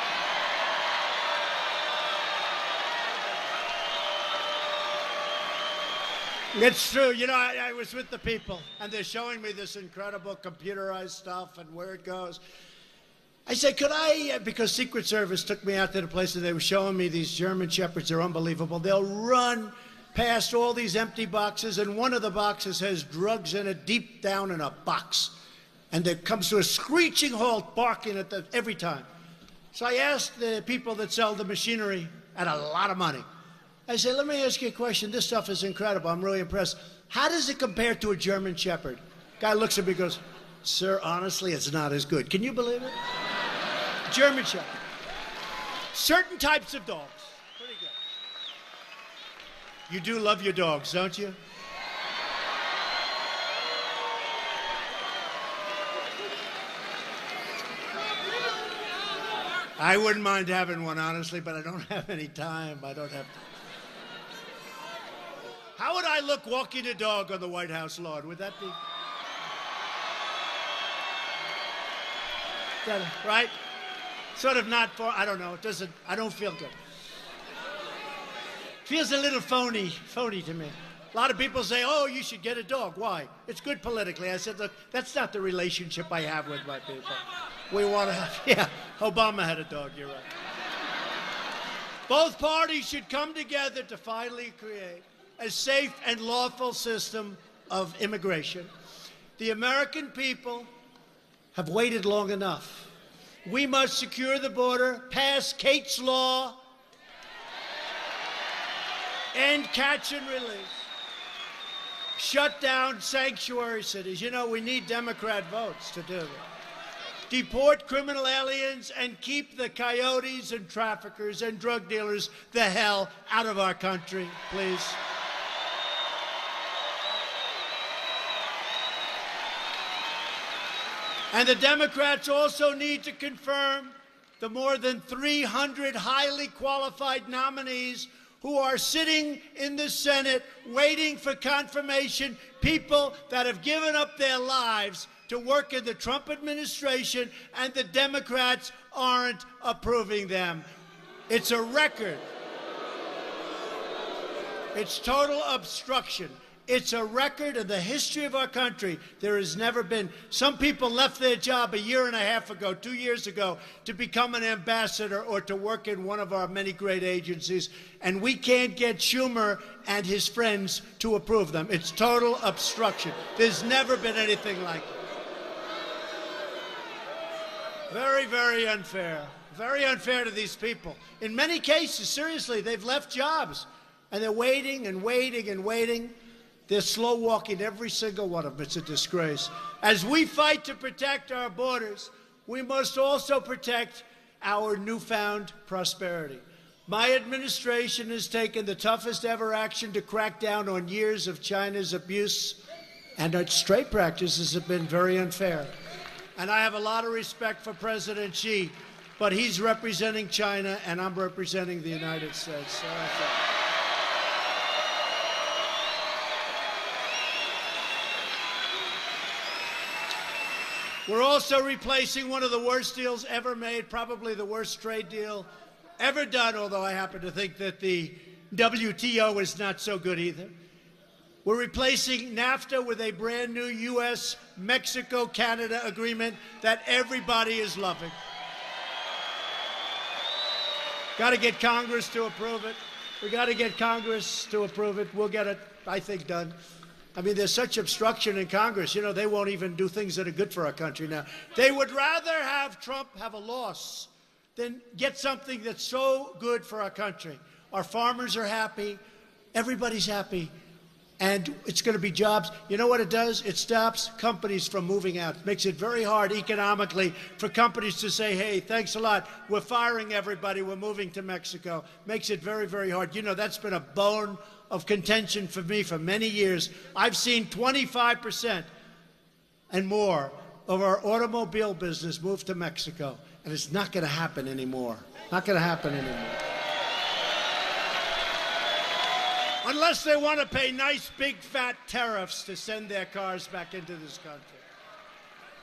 It's true. You know, I was with the people, and they're showing me this incredible computerized stuff and where it goes. I said, could I, because Secret Service took me out to the place and they were showing me these German Shepherds. They're unbelievable. They'll run past all these empty boxes, and one of the boxes has drugs in it deep down in a box. And it comes to a screeching halt, barking at them every time. So I asked the people that sell the machinery at a lot of money. I said, let me ask you a question. This stuff is incredible. I'm really impressed. How does it compare to a German Shepherd? Guy looks at me and goes, sir, honestly, it's not as good. Can you believe it? German Shepherd. Certain types of dogs. Pretty good. You do love your dogs, don't you? I wouldn't mind having one, honestly, but I don't have any time. I don't have time. How would I look walking a dog on the White House lawn? Would that be? Right? Sort of not for, I don't know, it doesn't, I don't feel good. Feels a little phony to me. A lot of people say, oh, you should get a dog. Why? It's good politically. I said, look, that's not the relationship I have with my people. We want to have, yeah, Obama had a dog, you're right. Both parties should come together to finally create a safe and lawful system of immigration. The American people have waited long enough. We must secure the border, pass Kate's Law, end catch and release, shut down sanctuary cities. You know, we need Democrat votes to do that. Deport criminal aliens and keep the coyotes and traffickers and drug dealers the hell out of our country, please. And the Democrats also need to confirm the more than 300 highly qualified nominees who are sitting in the Senate waiting for confirmation, people that have given up their lives to work in the Trump administration, and the Democrats aren't approving them. It's a record. It's total obstruction. It's a record in the history of our country. There has never been. Some people left their job a year and a half ago, 2 years ago, to become an ambassador or to work in one of our many great agencies, and we can't get Schumer and his friends to approve them. It's total obstruction. There's never been anything like it. Very, very unfair. Very unfair to these people. In many cases, seriously, they've left jobs, and they're waiting and waiting and waiting. They're slow walking every single one of them. It's a disgrace. As we fight to protect our borders, we must also protect our newfound prosperity. My administration has taken the toughest ever action to crack down on years of China's abuse, and its trade practices have been very unfair. And I have a lot of respect for President Xi, but he's representing China, and I'm representing the United States. So we're also replacing one of the worst deals ever made, probably the worst trade deal ever done, although I happen to think that the WTO is not so good either. We're replacing NAFTA with a brand new U.S.-Mexico-Canada agreement that everybody is loving. Got to get Congress to approve it. We got to get Congress to approve it. We'll get it, I think, done. I mean, there's such obstruction in Congress. You know, they won't even do things that are good for our country now. They would rather have Trump have a loss than get something that's so good for our country. Our farmers are happy. Everybody's happy. And it's going to be jobs. You know what it does? It stops companies from moving out. It makes it very hard economically for companies to say, hey, thanks a lot. We're firing everybody. We're moving to Mexico. Makes it very, very hard. You know, that's been a bone of contention for me for many years. I've seen 25% and more of our automobile business move to Mexico. And it's not going to happen anymore. Not going to happen anymore. Unless they want to pay nice, big, fat tariffs to send their cars back into this country.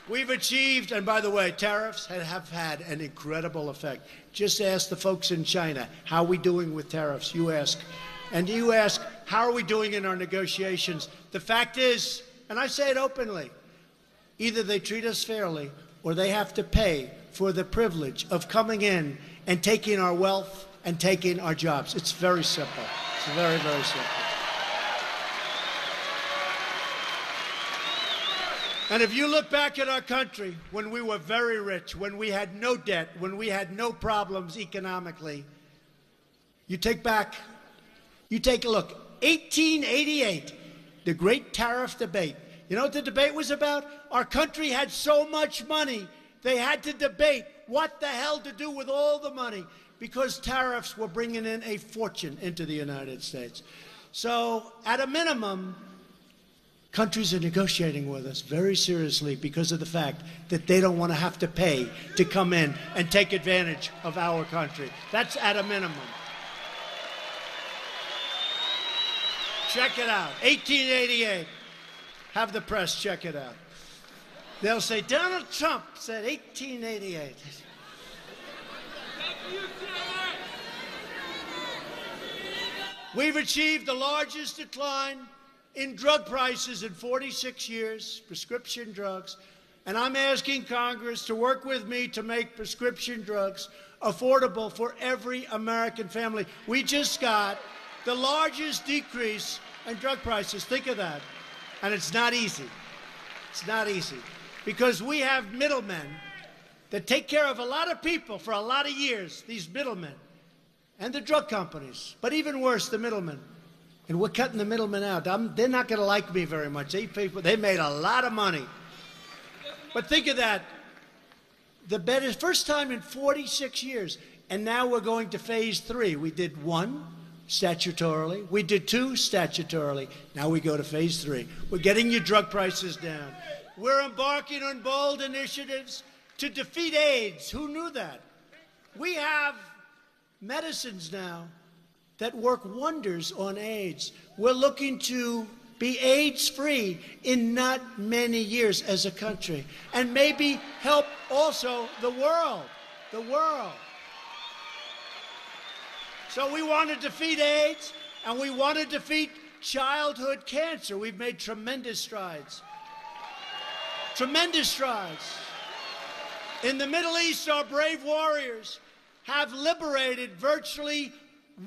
We've achieved, and by the way, tariffs have had an incredible effect. Just ask the folks in China, how are we doing with tariffs? You ask. And you ask, how are we doing in our negotiations? The fact is, and I say it openly, either they treat us fairly or they have to pay for the privilege of coming in and taking our wealth and taking our jobs. It's very simple. It's very, very simple. And if you look back at our country when we were very rich, when we had no debt, when we had no problems economically, you take a look, 1888, the great tariff debate. You know what the debate was about? Our country had so much money, they had to debate what the hell to do with all the money because tariffs were bringing in a fortune into the United States. So, at a minimum, countries are negotiating with us very seriously because of the fact that they don't want to have to pay to come in and take advantage of our country. That's at a minimum. Check it out, 1888. Have the press check it out. They'll say, Donald Trump said 1888. We've achieved the largest decline in drug prices in 46 years, prescription drugs, and I'm asking Congress to work with me to make prescription drugs affordable for every American family. We just got the largest decrease in drug prices. Think of that. And it's not easy. It's not easy. Because we have middlemen that take care of a lot of people for a lot of years, these middlemen, and the drug companies, but even worse, the middlemen. And we're cutting the middlemen out. They're not going to like me very much. They made a lot of money. But think of that. The first time in 46 years, and now we're going to phase 3. We did 1 statutorily. We did 2 statutorily. Now we go to phase 3. We're getting your drug prices down. We're embarking on bold initiatives to defeat AIDS. Who knew that? We have medicines now that work wonders on AIDS. We're looking to be AIDS-free in not many years as a country, and maybe help also the world. The world. So we want to defeat AIDS, and we want to defeat childhood cancer. We've made tremendous strides. Tremendous strides. In the Middle East, our brave warriors have liberated virtually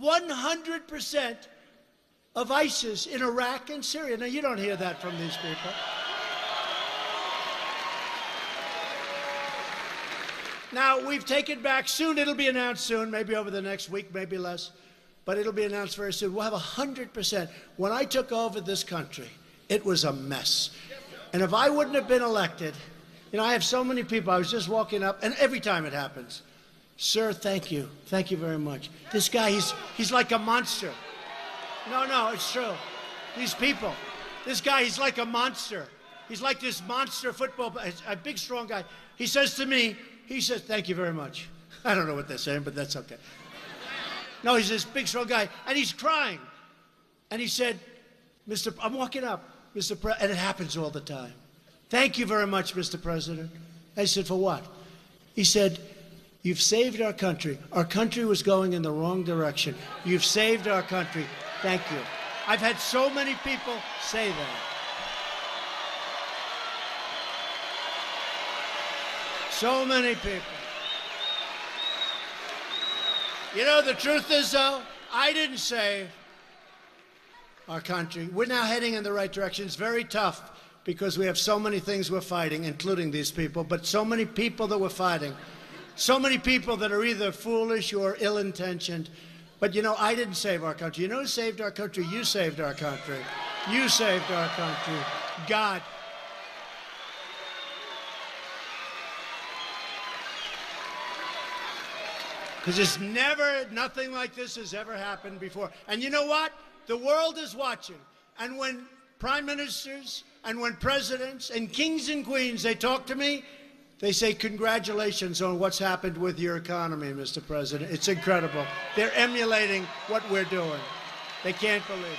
100% of ISIS in Iraq and Syria. Now, you don't hear that from these people. Now, we've taken back soon. It'll be announced soon, maybe over the next week, maybe less. But it'll be announced very soon. We'll have 100%. When I took over this country, it was a mess. And if I wouldn't have been elected, you know, I have so many people. I was just walking up, and every time it happens, Sir, thank you. Thank you very much. This guy, he's like a monster. No, it's true. These people. This guy, he's like a monster. He's like this monster football, a big, strong guy. He says to me, he says, thank you very much. I don't know what they're saying, but that's okay. No, he's this big, strong guy, and he's crying. And he said, I'm walking up, Mr. President, and it happens all the time. Thank you very much, Mr. President. I said, for what? He said, you've saved our country. Our country was going in the wrong direction. You've saved our country. Thank you. I've had so many people say that. So many people. You know, the truth is, though, I didn't save our country. We're now heading in the right direction. It's very tough because we have so many things we're fighting, including these people, but so many people that we're fighting. So many people that are either foolish or ill-intentioned. But, you know, I didn't save our country. You know who saved our country? You saved our country. You saved our country. God. Because it's nothing like this has ever happened before. And you know what? The world is watching. And when prime ministers and when presidents and kings and queens, they talk to me, they say, congratulations on what's happened with your economy, Mr. President. It's incredible. They're emulating what we're doing. They can't believe it.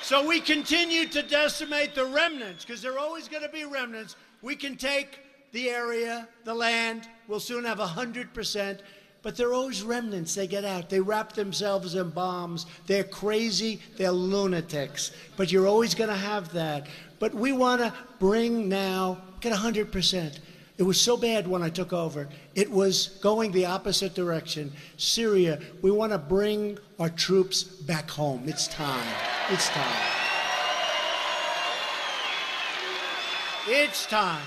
So we continue to decimate the remnants, because there are always going to be remnants. We can take the area, the land. We'll soon have 100%. But there are always remnants. They get out. They wrap themselves in bombs. They're crazy. They're lunatics. But you're always going to have that. But we want to bring now, get 100%. It was so bad when I took over. It was going the opposite direction. Syria, we want to bring our troops back home. It's time. It's time. It's time.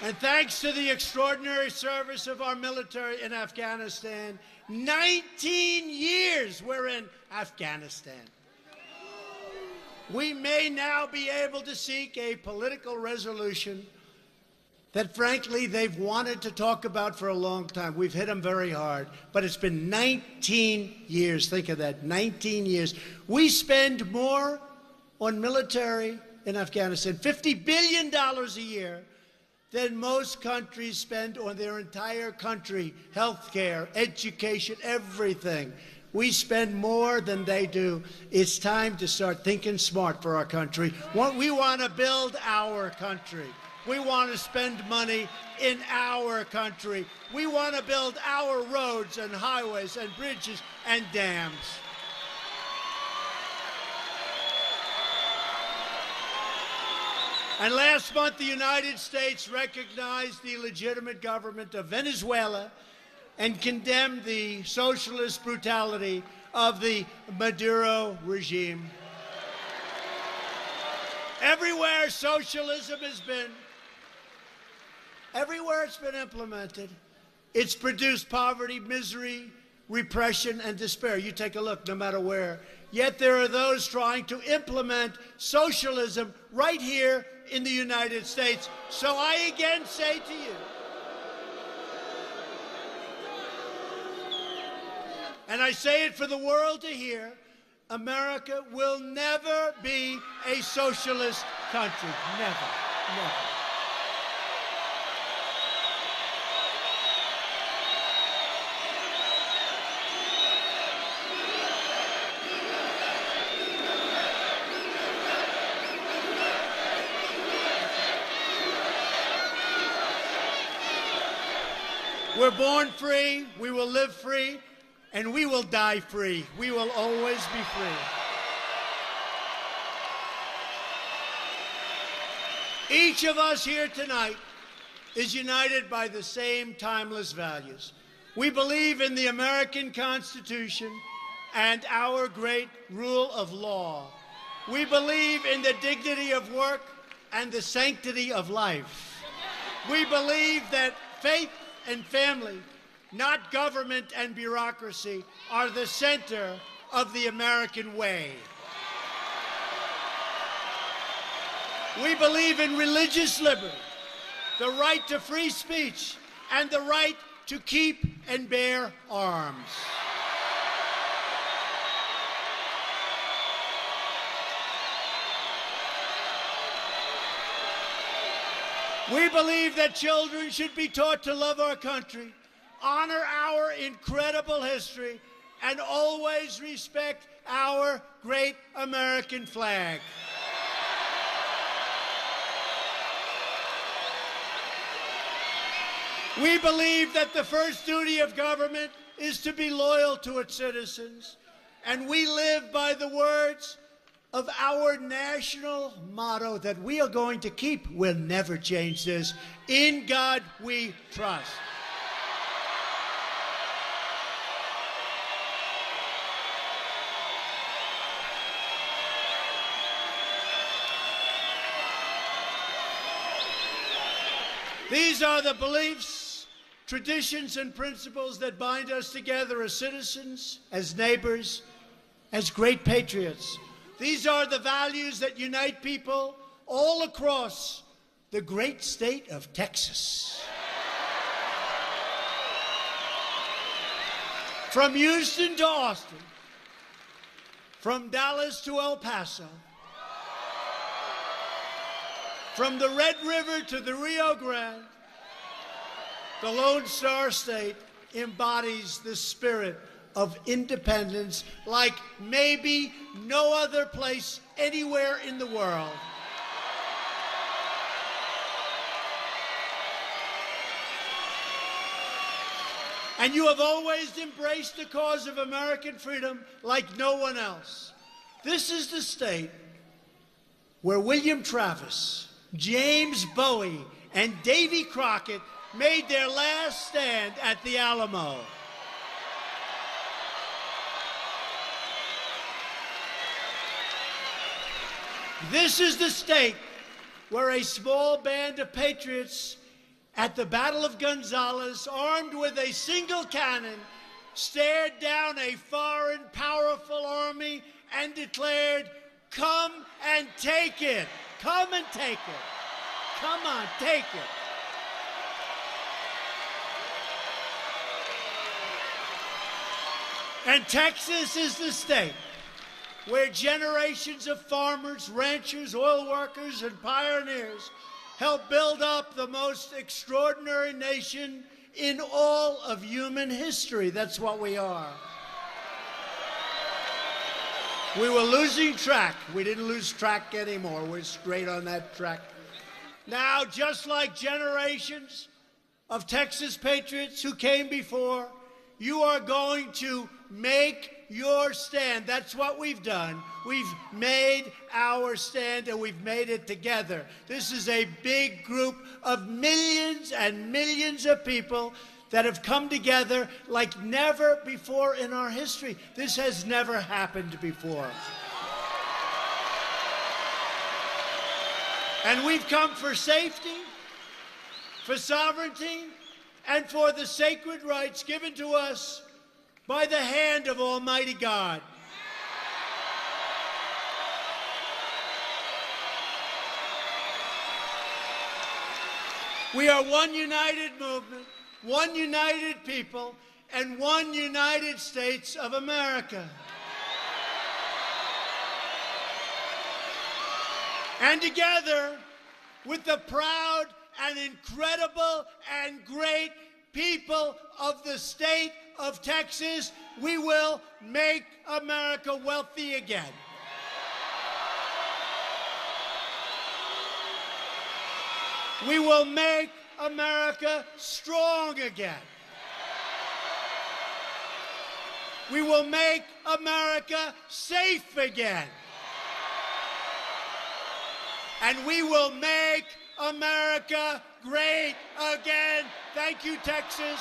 And thanks to the extraordinary service of our military in Afghanistan, 19 years we're in Afghanistan. We may now be able to seek a political resolution that, frankly, they've wanted to talk about for a long time. We've hit them very hard, but it's been 19 years. Think of that, 19 years. We spend more on military in Afghanistan, $50 billion a year, than most countries spend on their entire country, health care, education, everything. We spend more than they do. It's time to start thinking smart for our country. We want to build our country. We want to spend money in our country. We want to build our roads and highways and bridges and dams. And last month, the United States recognized the legitimate government of Venezuela and condemned the socialist brutality of the Maduro regime. Everywhere socialism has been, everywhere it's been implemented, it's produced poverty, misery, repression, and despair. You take a look, no matter where. Yet there are those trying to implement socialism right here in the United States. So I again say to you, and I say it for the world to hear, America will never be a socialist country. Never, never. We're born free, we will live free, and we will die free. We will always be free. Each of us here tonight is united by the same timeless values. We believe in the American Constitution and our great rule of law. We believe in the dignity of work and the sanctity of life. We believe that faith and family, not government and bureaucracy, are the center of the American way. We believe in religious liberty. the right to free speech, and the right to keep and bear arms. We believe that children should be taught to love our country, honor our incredible history, and always respect our great American flag. We believe that the first duty of government is to be loyal to its citizens, and we live by the words of our national motto that we are going to keep. We'll never change this. In God we trust. These are the beliefs, traditions, and principles that bind us together as citizens, as neighbors, as great patriots. These are the values that unite people all across the great state of Texas. From Houston to Austin, from Dallas to El Paso, from the Red River to the Rio Grande, the Lone Star State embodies the spirit of independence like maybe no other place anywhere in the world. And you have always embraced the cause of American freedom like no one else. This is the state where William Travis, James Bowie, and Davy Crockett made their last stand at the Alamo. This is the state where a small band of patriots at the Battle of Gonzales, armed with a single cannon, stared down a foreign powerful army and declared, "Come and take it. Come and take it. Come on, take it." And Texas is the state where generations of farmers, ranchers, oil workers, and pioneers helped build up the most extraordinary nation in all of human history. That's what we are. We were losing track. We didn't lose track anymore. We're straight on that track. Now, just like generations of Texas patriots who came before, you are going to make your stand. That's what we've done. We've made our stand, and we've made it together. This is a big group of millions and millions of people that have come together like never before in our history. This has never happened before. And we've come for safety, for sovereignty, and for the sacred rights given to us by the hand of Almighty God. We are one united movement, one united people, and one United States of America. And together, with the proud and incredible and great people of the state of Texas, we will make America wealthy again. We will make America strong again. We will make America safe again. And we will make America great again. Thank you, Texas.